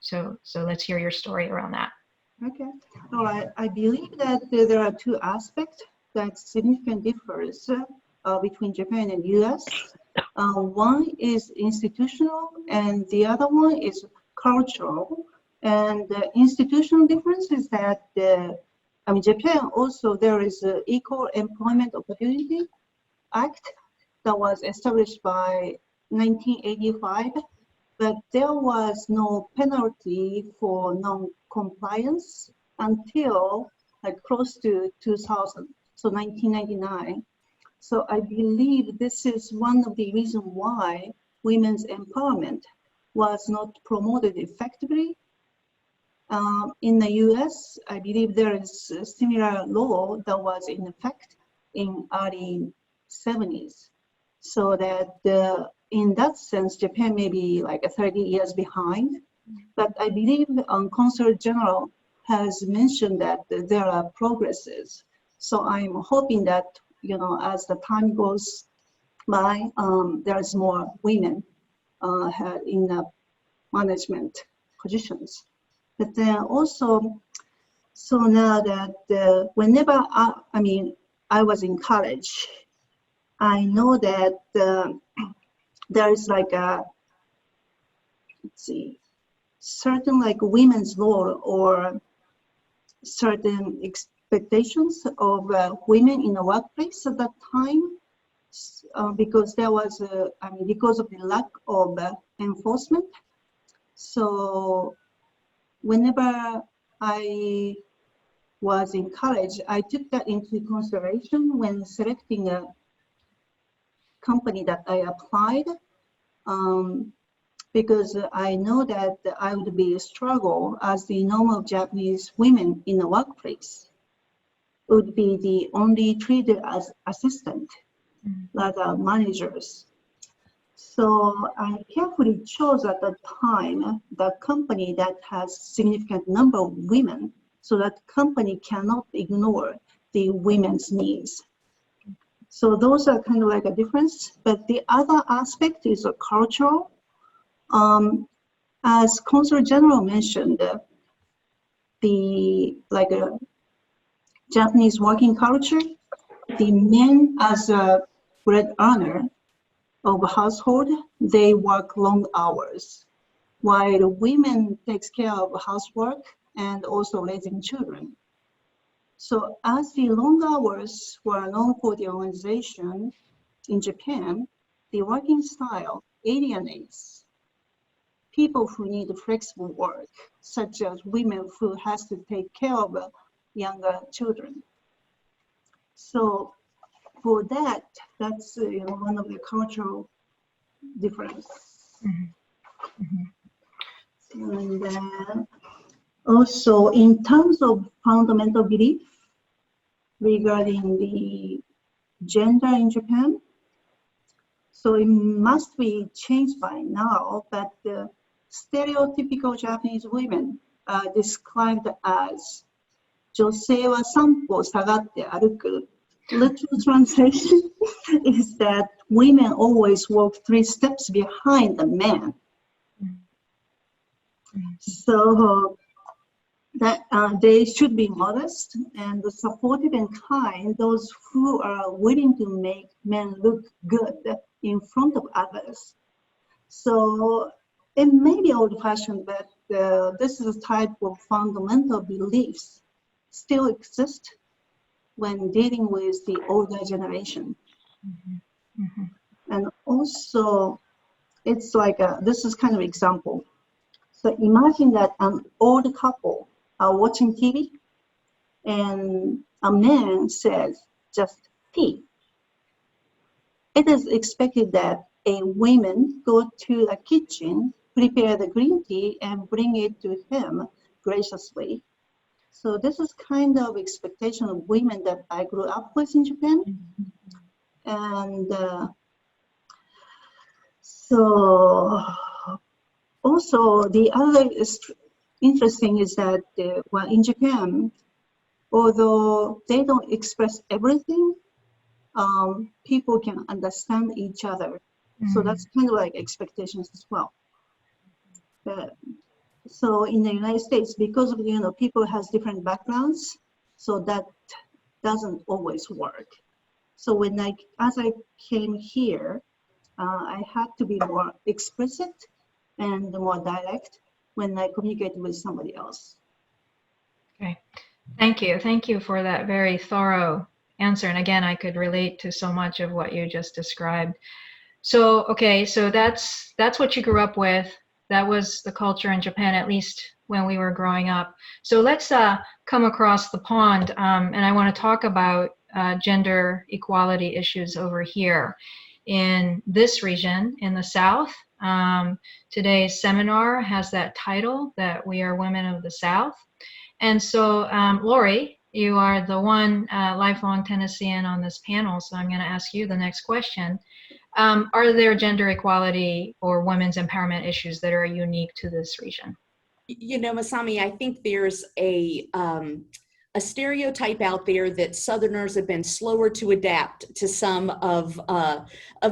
So let's hear your story around that. Okay. All right. I believe that there are two aspects that significant difference between Japan and U.S. One is institutional, and the other one is cultural. And the institutional difference is that Japan also there is an Equal Employment Opportunity Act that was established by 1985, but there was no penalty for non-compliance until close to 2000, so 1999. So I believe this is one of the reasons why women's empowerment was not promoted effectively. In the US, I believe there is a similar law that was in effect in early 70s. So that in that sense, Japan may be like 30 years behind. But I believe Consul General has mentioned that there are progresses. So I'm hoping that, as the time goes by, there's more women in the management positions. But then also, so now that whenever I was in college, I know that there is like a, certain women's role or certain expectations of women in the workplace at that time, because there was, because of the lack of enforcement. So whenever I was in college, I took that into consideration when selecting a company that I applied, because I know that I would be a struggle as the normal Japanese women in the workplace would be the only treated as assistant, rather managers. So I carefully chose at that time the company that has significant number of women, so that company cannot ignore the women's needs. So those are kind of like a difference. But the other aspect is a cultural. As Consul General mentioned, the Japanese working culture, the men as a bread earner of a household, they work long hours, while the women takes care of housework and also raising children. So as the long hours were known for the organization in Japan, the working style alienates people who need flexible work, such as women who has to take care of younger children. So for that, that's one of the cultural difference. And then also in terms of fundamental belief regarding the gender in Japan, so it must be changed by now, but the stereotypical Japanese women are described as 女性は3歩下がって歩く. Literal translation is that women always walk 3 steps behind the man. So that they should be modest and supportive and kind, those who are willing to make men look good in front of others. So it may be old-fashioned, but this is a type of fundamental beliefs still exist when dealing with the older generation. And also, it's like this is kind of example. So imagine that an old couple are watching TV and a man says just tea. It is expected that a woman go to the kitchen, prepare the green tea and bring it to him graciously. So this is kind of expectation of women that I grew up with in Japan. And so also the other interesting is that well, in Japan, although they don't express everything, people can understand each other. So that's kind of like expectations as well. So in the United States, because of, you know, people has different backgrounds, so that doesn't always work. So when as I came here, I had to be more explicit and more direct when I communicate with somebody else. Okay, thank you. Thank you for that very thorough answer. And again, I could relate to so much of what you just described. So, okay, so that's what you grew up with. That was the culture in Japan, at least when we were growing up. So let's come across the pond, and I want to talk about gender equality issues over here in this region in the South. Today's seminar has that title, that we are women of the South. And so, Lori, you are the one lifelong Tennessean on this panel, so I'm going to ask you the next question. Are there gender equality or women's empowerment issues that are unique to this region? You know, Masami, I think there's a stereotype out there that Southerners have been slower to adapt to some of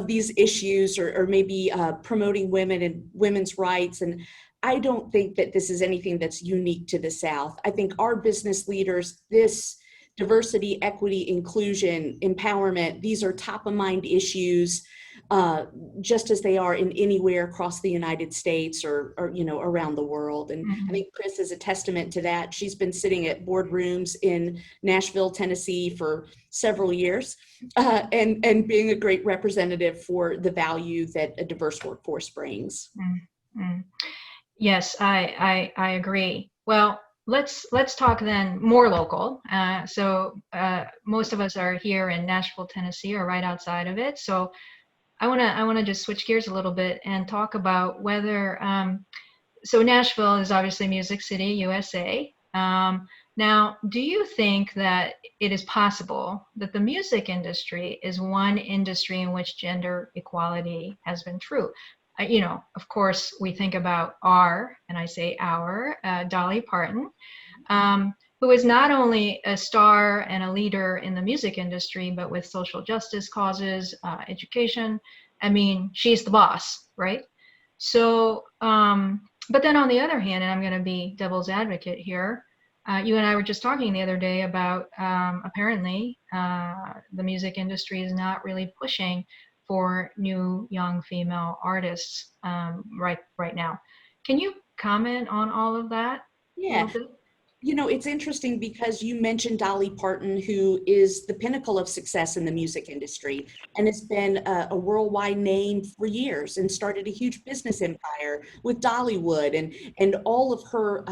these issues, or maybe promoting women and women's rights. And I don't think that this is anything that's unique to the South. I think our business leaders, this diversity, equity, inclusion, empowerment, these are top of mind issues, just as they are in anywhere across the United States or you know, around the world. And I think Chris is a testament to that. She's been sitting at boardrooms in Nashville, Tennessee for several years, and being a great representative for the value that a diverse workforce brings. Yes, I agree. Well, let's talk then more local. So most of us are here in Nashville, Tennessee, or right outside of it. So I want to just switch gears a little bit and talk about whether, so Nashville is obviously Music City, USA. Now, do you think that it is possible that the music industry is one industry in which gender equality has been true? You know, of course, we think about and I say our, Dolly Parton, who is not only a star and a leader in the music industry, but with social justice causes, education. I mean, she's the boss, right? So, but then on the other hand, and I'm going to be devil's advocate here, you and I were just talking the other day about apparently the music industry is not really pushing for new young female artists right now. Can you comment on all of that? Yeah. You know, it's interesting because you mentioned Dolly Parton, who is the pinnacle of success in the music industry and has been a worldwide name for years and started a huge business empire with Dollywood and all of her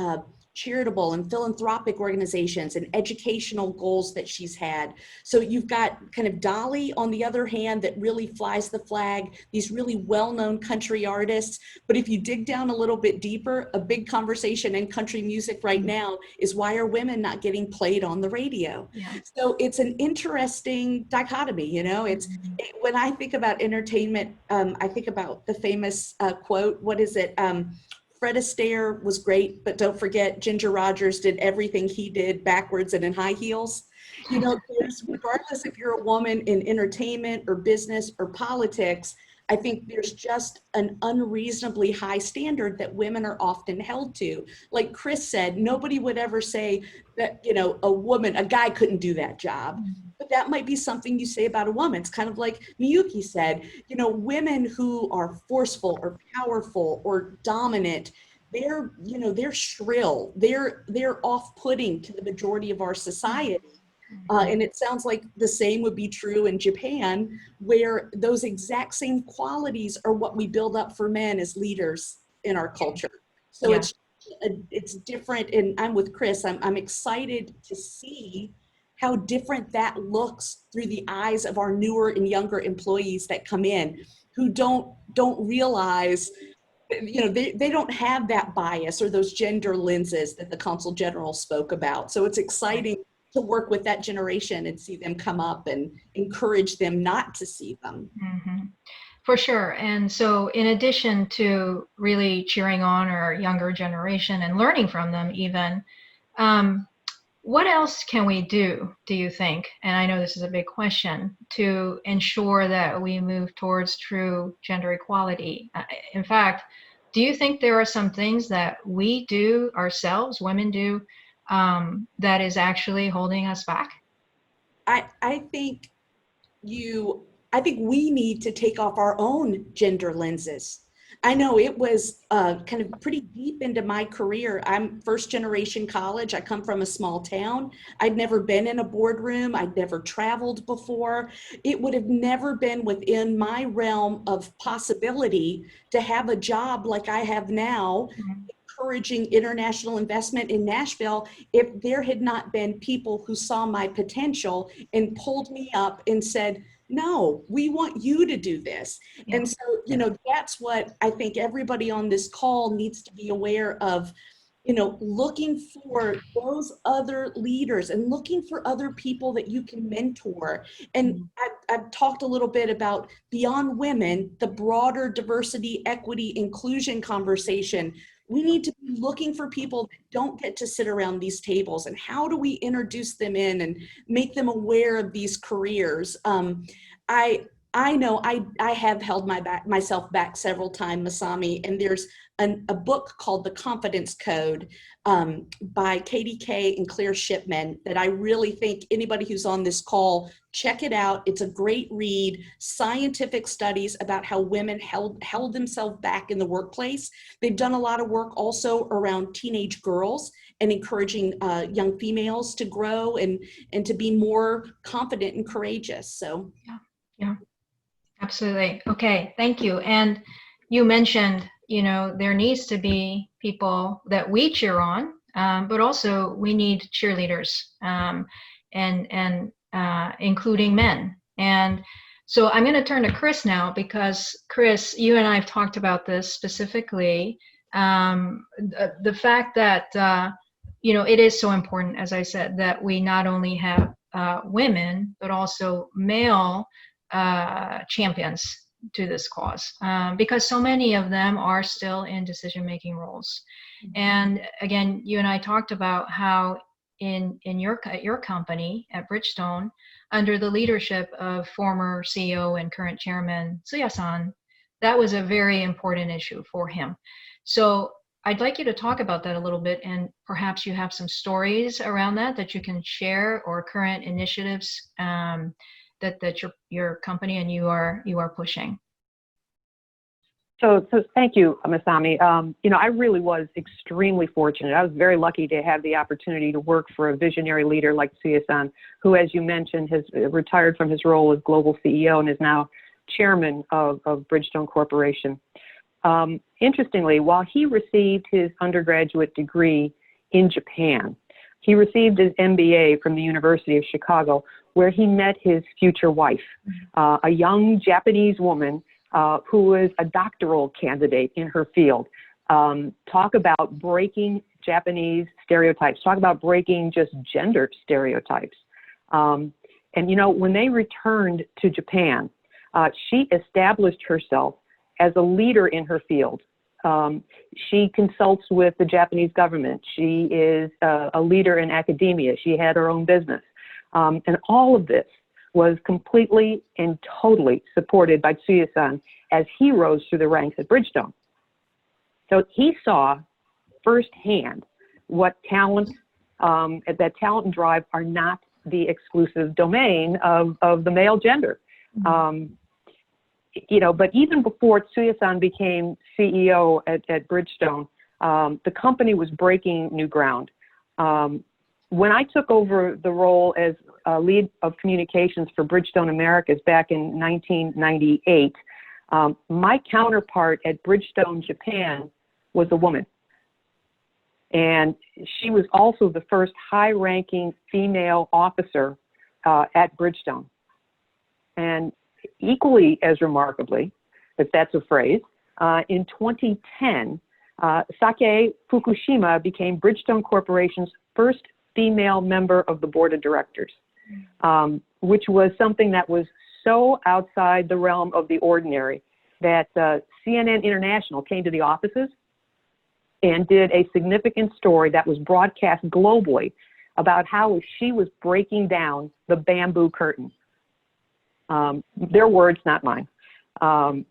charitable and philanthropic organizations and educational goals that she's had. So you've got kind of Dolly on the other hand that really flies the flag, these really well-known country artists. But if you dig down a little bit deeper, a big conversation in country music right now is, why are women not getting played on the radio? Yeah. So it's an interesting dichotomy, you know. When I think about entertainment, I think about the famous quote, what is it? Fred Astaire was great, but don't forget Ginger Rogers did everything he did backwards and in high heels. You know, regardless if you're a woman in entertainment or business or politics, I think there's just an unreasonably high standard that women are often held to. Like Chris said, nobody would ever say that, you know, a guy couldn't do that job. But that might be something you say about a woman. It's kind of like Miyuki said, you know, women who are forceful or powerful or dominant, they're, you know, they're shrill, they're off-putting to the majority of our society. And it sounds like the same would be true in Japan, where those exact same qualities are what we build up for men as leaders in our culture. So Yeah. it's different, and I'm with Chris. I'm excited to see how different that looks through the eyes of our newer and younger employees that come in, who don't realize, you know, they don't have that bias or those gender lenses that the Consul General spoke about. So it's exciting to work with that generation and see them come up and encourage them not to see them. Mm-hmm. For sure. And so in addition to really cheering on our younger generation and learning from them even, what else can we do you think, and I know this is a big question, to ensure that we move towards true gender equality? In fact, do you think there are some things that we do ourselves, women do, that is actually holding us back? I think we need to take off our own gender lenses. I know it was kind of pretty deep into my career. I'm first generation college. I come from a small town. I'd never been in a boardroom. I'd never traveled before. It would have never been within my realm of possibility to have a job like I have now, encouraging international investment in Nashville, if there had not been people who saw my potential and pulled me up and said, no, we want you to do this. Yeah. And so, you know, that's what I think everybody on this call needs to be aware of, you know, looking for those other leaders and looking for other people that you can mentor. And I've talked a little bit about beyond women, the broader diversity, equity, inclusion conversation. We need to be looking for people that don't get to sit around these tables, and how do we introduce them in and make them aware of these careers? I know I have held myself back several times, Masami, and there's a book called The Confidence Code by Katie Kay and Claire Shipman that I really think anybody who's on this call, check it out. It's a great read. Scientific studies about how women held themselves back in the workplace. They've done a lot of work also around teenage girls and encouraging young females to grow and to be more confident and courageous. So yeah, absolutely. Okay, thank you. And you mentioned, you know, there needs to be people that we cheer on, but also we need cheerleaders, and including men. And so I'm going to turn to Chris now, because Chris, you and I have talked about this specifically, the fact that, you know, it is so important, as I said, that we not only have women, but also male champions to this cause, because so many of them are still in decision-making roles. And again, you and I talked about how in your company at Bridgestone, under the leadership of former CEO and current chairman Tsuya-san, that was a very important issue for him. So I'd like you to talk about that a little bit, and perhaps you have some stories around that you can share, or current initiatives that your company and you are pushing. So thank you, Masami. You know, I really was extremely fortunate. I was very lucky to have the opportunity to work for a visionary leader like Tsuya-san, who, as you mentioned, has retired from his role as global CEO and is now chairman of Bridgestone Corporation. Interestingly, while he received his undergraduate degree in Japan, he received his MBA from the University of Chicago, where he met his future wife, a young Japanese woman who was a doctoral candidate in her field. Talk about breaking Japanese stereotypes, talk about breaking just gender stereotypes. And, you know, when they returned to Japan, she established herself as a leader in her field She consults with the Japanese government. She is a leader in academia. She had her own business. And all of this was completely and totally supported by Tsuya-san as he rose through the ranks at Bridgestone. So he saw firsthand what talent, that talent and drive are not the exclusive domain of the male gender. You know, but even before Tsuya-san became CEO at Bridgestone, the company was breaking new ground. When I took over the role as lead of communications for Bridgestone Americas back in 1998, my counterpart at Bridgestone Japan was a woman. And she was also the first high-ranking female officer at Bridgestone. And equally as remarkably, if that's a phrase, in 2010, Sake Fukushima became Bridgestone Corporation's first female member of the board of directors, which was something that was so outside the realm of the ordinary that CNN International came to the offices and did a significant story that was broadcast globally about how she was breaking down the bamboo curtain. Their words, not mine. You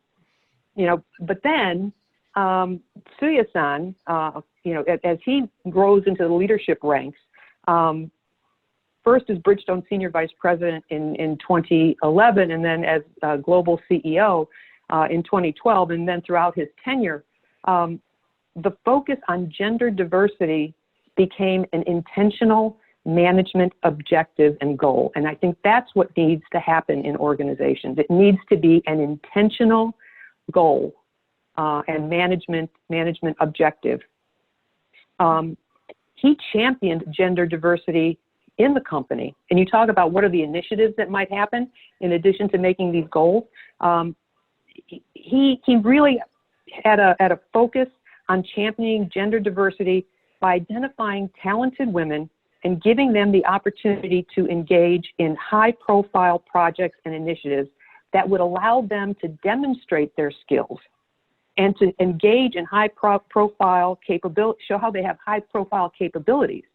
know, but then Tsuya-san, you know, as he grows into the leadership ranks, first as Bridgestone Senior Vice President in 2011, and then as Global CEO in 2012, and then throughout his tenure, the focus on gender diversity became an intentional management objective and goal. And I think that's what needs to happen in organizations. It needs to be an intentional goal and management objective. He championed gender diversity in the company. And you talk about what are the initiatives that might happen in addition to making these goals. He really had a focus on championing gender diversity by identifying talented women and giving them the opportunity to engage in high-profile projects and initiatives that would allow them to demonstrate their skills and to engage in high-profile capability, show how they have high-profile capabilities.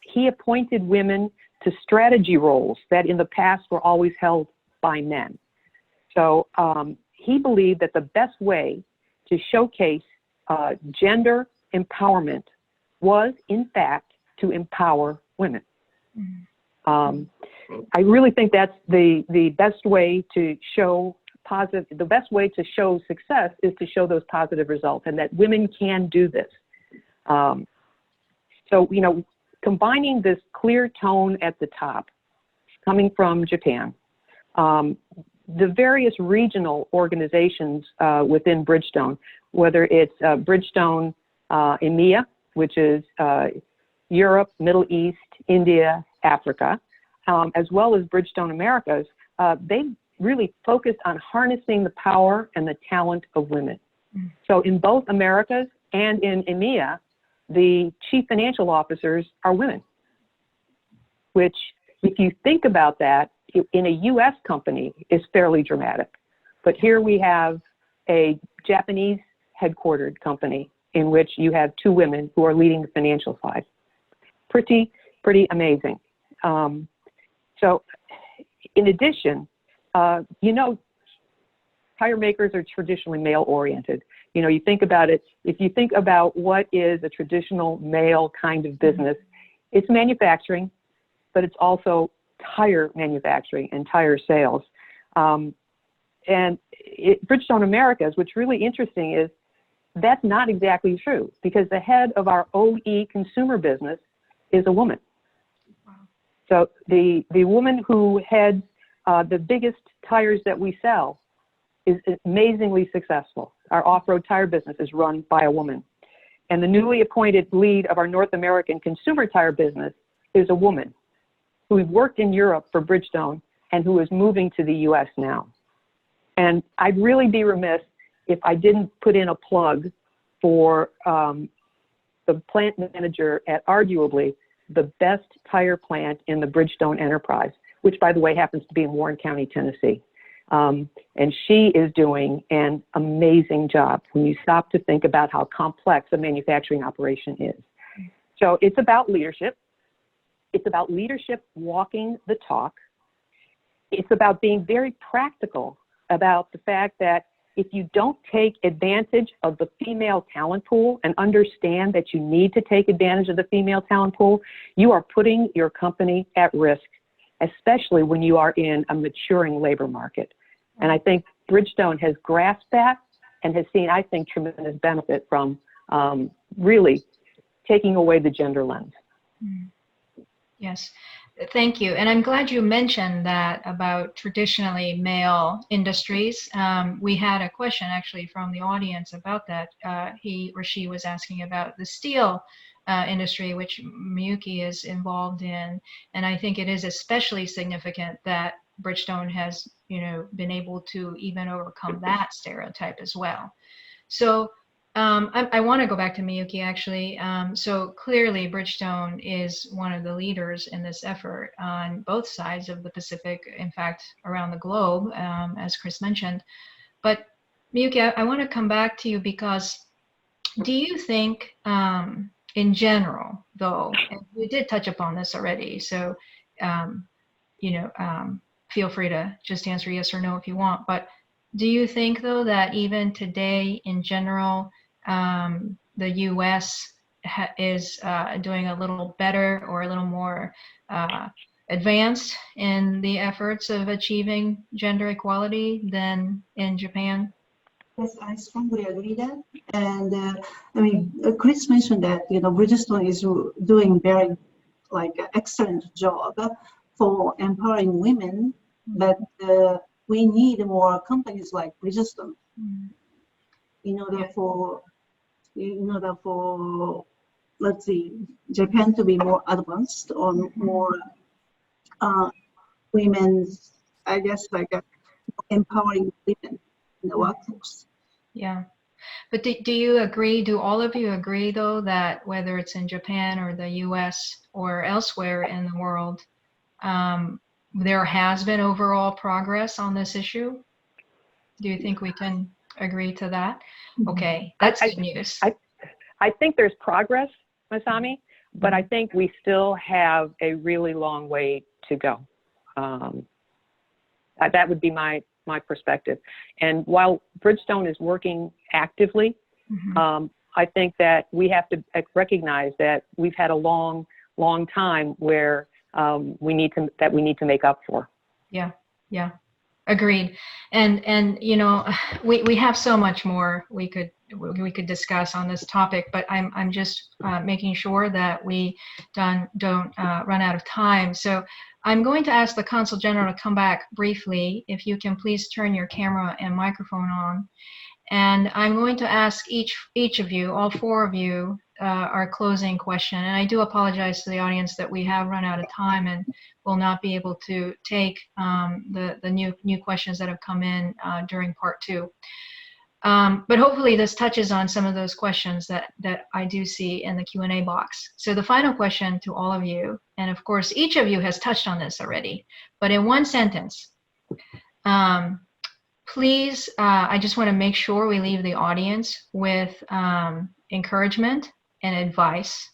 He appointed women to strategy roles that in the past were always held by men. So he believed that the best way to showcase gender empowerment was, in fact, to empower women. I really think that's the best way to show positive, the best way to show success is to show those positive results and that women can do this. So, you know, combining this clear tone at the top, coming from Japan, the various regional organizations within Bridgestone, whether it's Bridgestone EMEA, which is Europe, Middle East, India, Africa, as well as Bridgestone Americas, they really focused on harnessing the power and the talent of women. So in both Americas and in EMEA, the chief financial officers are women, which if you think about that, in a U.S. company is fairly dramatic. But here we have a Japanese headquartered company in which you have two women who are leading the financial side. Pretty amazing. So in addition, you know, tire makers are traditionally male-oriented. You know, you think about it, if you think about what is a traditional male kind of business, it's manufacturing, but it's also tire manufacturing and tire sales. And Bridgestone Americas, what's really interesting is that's not exactly true because the head of our OE consumer business is a woman. So the woman who heads the biggest tires that we sell is amazingly successful. Our off-road tire business is run by a woman. And the newly appointed lead of our North American consumer tire business is a woman who worked in Europe for Bridgestone and who is moving to the US now. And I'd really be remiss if I didn't put in a plug for the plant manager at arguably the best tire plant in the Bridgestone enterprise, which by the way happens to be in Warren County, Tennessee. And she is doing an amazing job when you stop to think about how complex a manufacturing operation is. So it's about leadership. It's about leadership walking the talk. It's about being very practical about the fact that if you don't take advantage of the female talent pool and understand that you need to take advantage of the female talent pool, you are putting your company at risk, especially when you are in a maturing labor market. And I think Bridgestone has grasped that and has seen, I think, tremendous benefit from really taking away the gender lens. Yes, thank you. And I'm glad you mentioned that about traditionally male industries. We had a question actually from the audience about that. He or she was asking about the steel industry, which Miyuki is involved in. And I think it is especially significant that Bridgestone has, been able to even overcome that stereotype as well. So I want to go back to Miyuki actually. So clearly Bridgestone is one of the leaders in this effort on both sides of the Pacific, in fact, around the globe, as Chris mentioned. But Miyuki, I want to come back to you because do you think in general, though, and we did touch upon this already, so, feel free to just answer yes or no if you want, but do you think, though, that even today, in general, the U.S. is doing a little better or a little more advanced in the efforts of achieving gender equality than in Japan? Yes, I strongly agree that. And Chris mentioned that, Bridgestone is doing very, excellent job for empowering women, but we need more companies like Bridgestone in order for, let's see, Japan to be more advanced or more women's, I guess, empowering women in the workforce. Yeah. But do you agree, do all of you agree, though, that whether it's in Japan or the U.S. or elsewhere in the world, there has been overall progress on this issue? Do you think we can agree to that? Okay, that's good news. I think there's progress, Masami, but I think we still have a really long way to go. That would be my perspective. And while Bridgestone is working actively, I think that we have to recognize that we've had a long time where we need to make up for. Yeah, agreed. And we have so much more we could discuss on this topic, but I'm just making sure that we don't run out of time. So I'm going to ask the Consul General to come back briefly. If you can please turn your camera and microphone on. And I'm going to ask each of you, all four of you, our closing question. And I do apologize to the audience that we have run out of time and will not be able to take the new questions that have come in during part 2. But hopefully this touches on some of those questions that I do see in the Q&A box. So the final question to all of you, and of course each of you has touched on this already, but in one sentence, please, I just want to make sure we leave the audience with encouragement and advice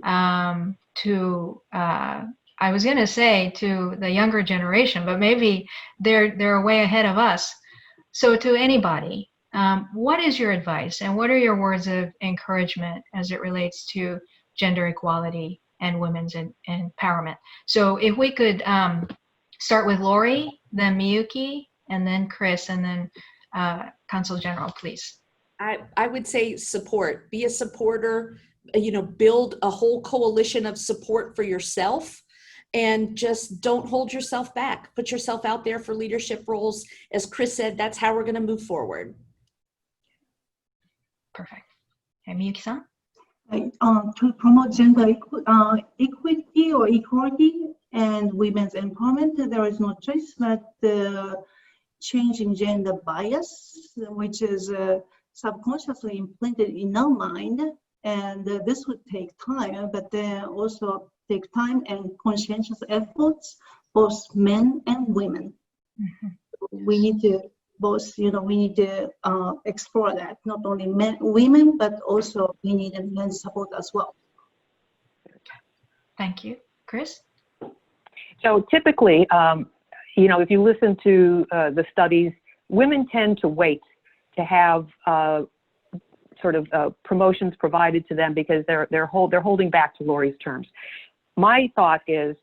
to, I was going to say to the younger generation, but maybe they're way ahead of us. So to anybody, what is your advice and what are your words of encouragement as it relates to gender equality and women's empowerment? So if we could start with Lori, then Miyuki, and then Chris, and then Consul General, please. I would say support. Be a supporter, build a whole coalition of support for yourself, and just don't hold yourself back. Put yourself out there for leadership roles. As Chris said, that's how we're going to move forward. Perfect. And Miyuki-san? To promote gender equity or equality and women's empowerment, there is no choice but changing gender bias, which is subconsciously implanted in our mind, and this would take time, but also take time and conscientious efforts, both men and women. we need to both, we need to explore that, not only men, women, but also we need men's support as well. Thank you. Chris? So typically, if you listen to the studies, women tend to wait to have promotions provided to them because they're holding back, to Lori's terms. My thought is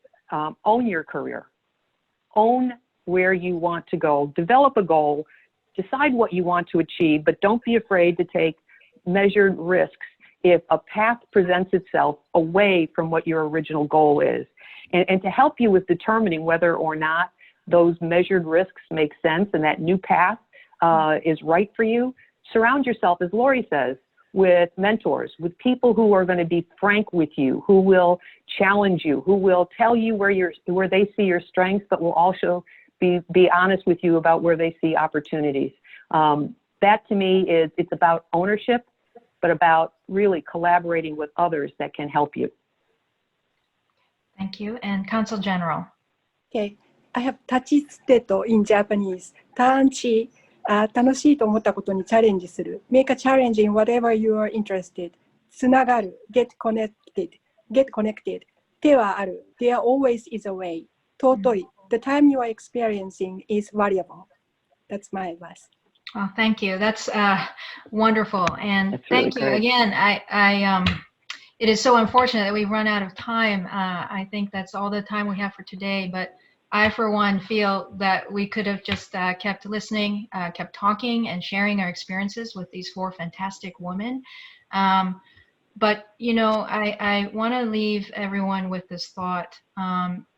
own your career, own where you want to go, develop a goal, decide what you want to achieve, but don't be afraid to take measured risks if a path presents itself away from what your original goal is. And to help you with determining whether or not those measured risks make sense and that new path is right for you, surround yourself, as Lori says, with mentors, with people who are going to be frank with you, who will challenge you, who will tell you where they see your strengths, but will also be honest with you about where they see opportunities. That to me it's about ownership, but about really collaborating with others that can help you. Thank you. And Consul General. Okay, I have tachitsuteto in Japanese. Tanchi, 楽しいと思ったことにチャレンジする。Make a challenge in whatever you are interested. つながる。Get connected. Get connected. 手はある。There always is a way. 尊い。The time you are experiencing is valuable. That's my advice. Oh, thank you. That's wonderful. And That's thank really you great. again. It is so unfortunate that we've run out of time. I think that's all the time we have for today. But I, for one, feel that we could have just kept listening, kept talking and sharing our experiences with these four fantastic women. But, I want to leave everyone with this thought.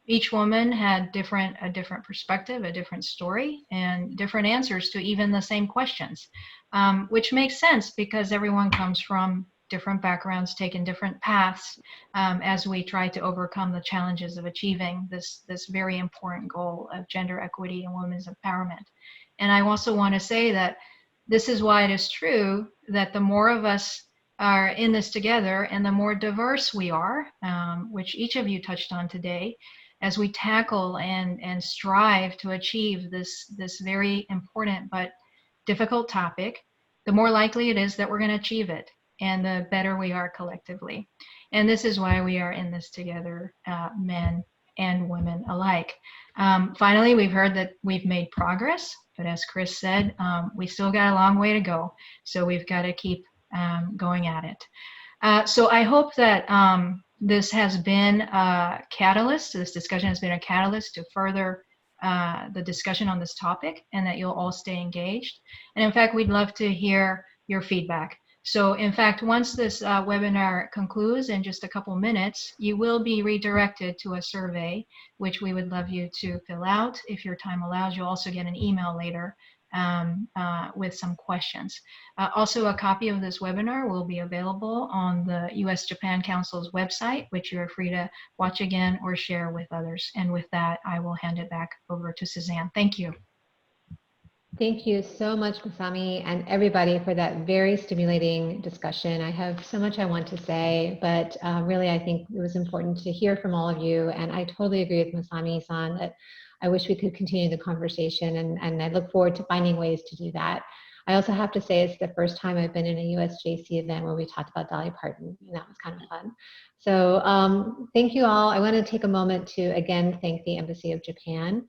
Each woman had a different perspective, a different story, and different answers to even the same questions, which makes sense because everyone comes from different backgrounds, taken different paths as we try to overcome the challenges of achieving this very important goal of gender equity and women's empowerment. And I also want to say that this is why it is true that the more of us are in this together and the more diverse we are, which each of you touched on today, as we tackle and strive to achieve this very important but difficult topic, the more likely it is that we're going to achieve it, and the better we are collectively. And this is why we are in this together, men and women alike. Finally, we've heard that we've made progress, but as Chris said, we still got a long way to go. So we've got to keep going at it. So I hope that this has been a catalyst, this discussion has been a catalyst to further the discussion on this topic, and that you'll all stay engaged. And in fact, we'd love to hear your feedback. So in fact, once this webinar concludes in just a couple minutes, you will be redirected to a survey, which we would love you to fill out. If your time allows, you'll also get an email later with some questions. Also, a copy of this webinar will be available on the U.S. Japan Council's website, which you're free to watch again or share with others. And with that, I will hand it back over to Suzanne. Thank you. Thank you so much, Masami, and everybody for that very stimulating discussion. I have so much I want to say, but really I think it was important to hear from all of you. And I totally agree with Masami-san that I wish we could continue the conversation, and I look forward to finding ways to do that. I also have to say it's the first time I've been in a USJC event where we talked about Dolly Parton, and that was kind of fun. So thank you all. I want to take a moment to again thank the Embassy of Japan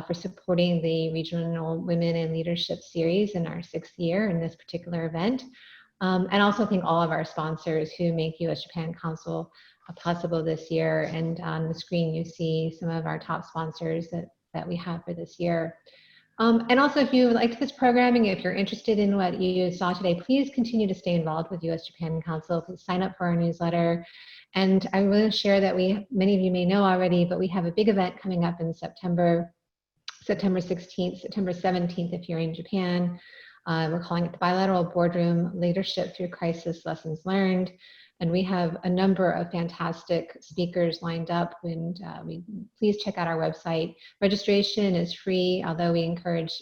for supporting the Regional Women in Leadership series in our 6th year in this particular event. And also thank all of our sponsors who make U.S. Japan Council possible this year. And on the screen, you see some of our top sponsors that we have for this year. And also, if you liked this programming, if you're interested in what you saw today, please continue to stay involved with U.S. Japan Council. Please sign up for our newsletter. And I want to share that many of you may know already, but we have a big event coming up in September 16th, September 17th if you're in Japan. We're calling it the Bilateral Boardroom Leadership Through Crisis Lessons Learned. And we have a number of fantastic speakers lined up, and please check out our website. Registration is free, although we encourage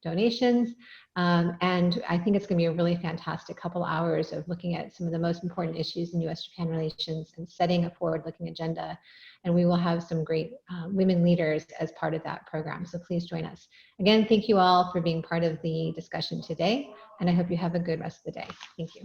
donations. And I think it's going to be a really fantastic couple hours of looking at some of the most important issues in U.S.-Japan relations and setting a forward-looking agenda. And we will have some great women leaders as part of that program. So please join us. Again, thank you all for being part of the discussion today. And I hope you have a good rest of the day. Thank you.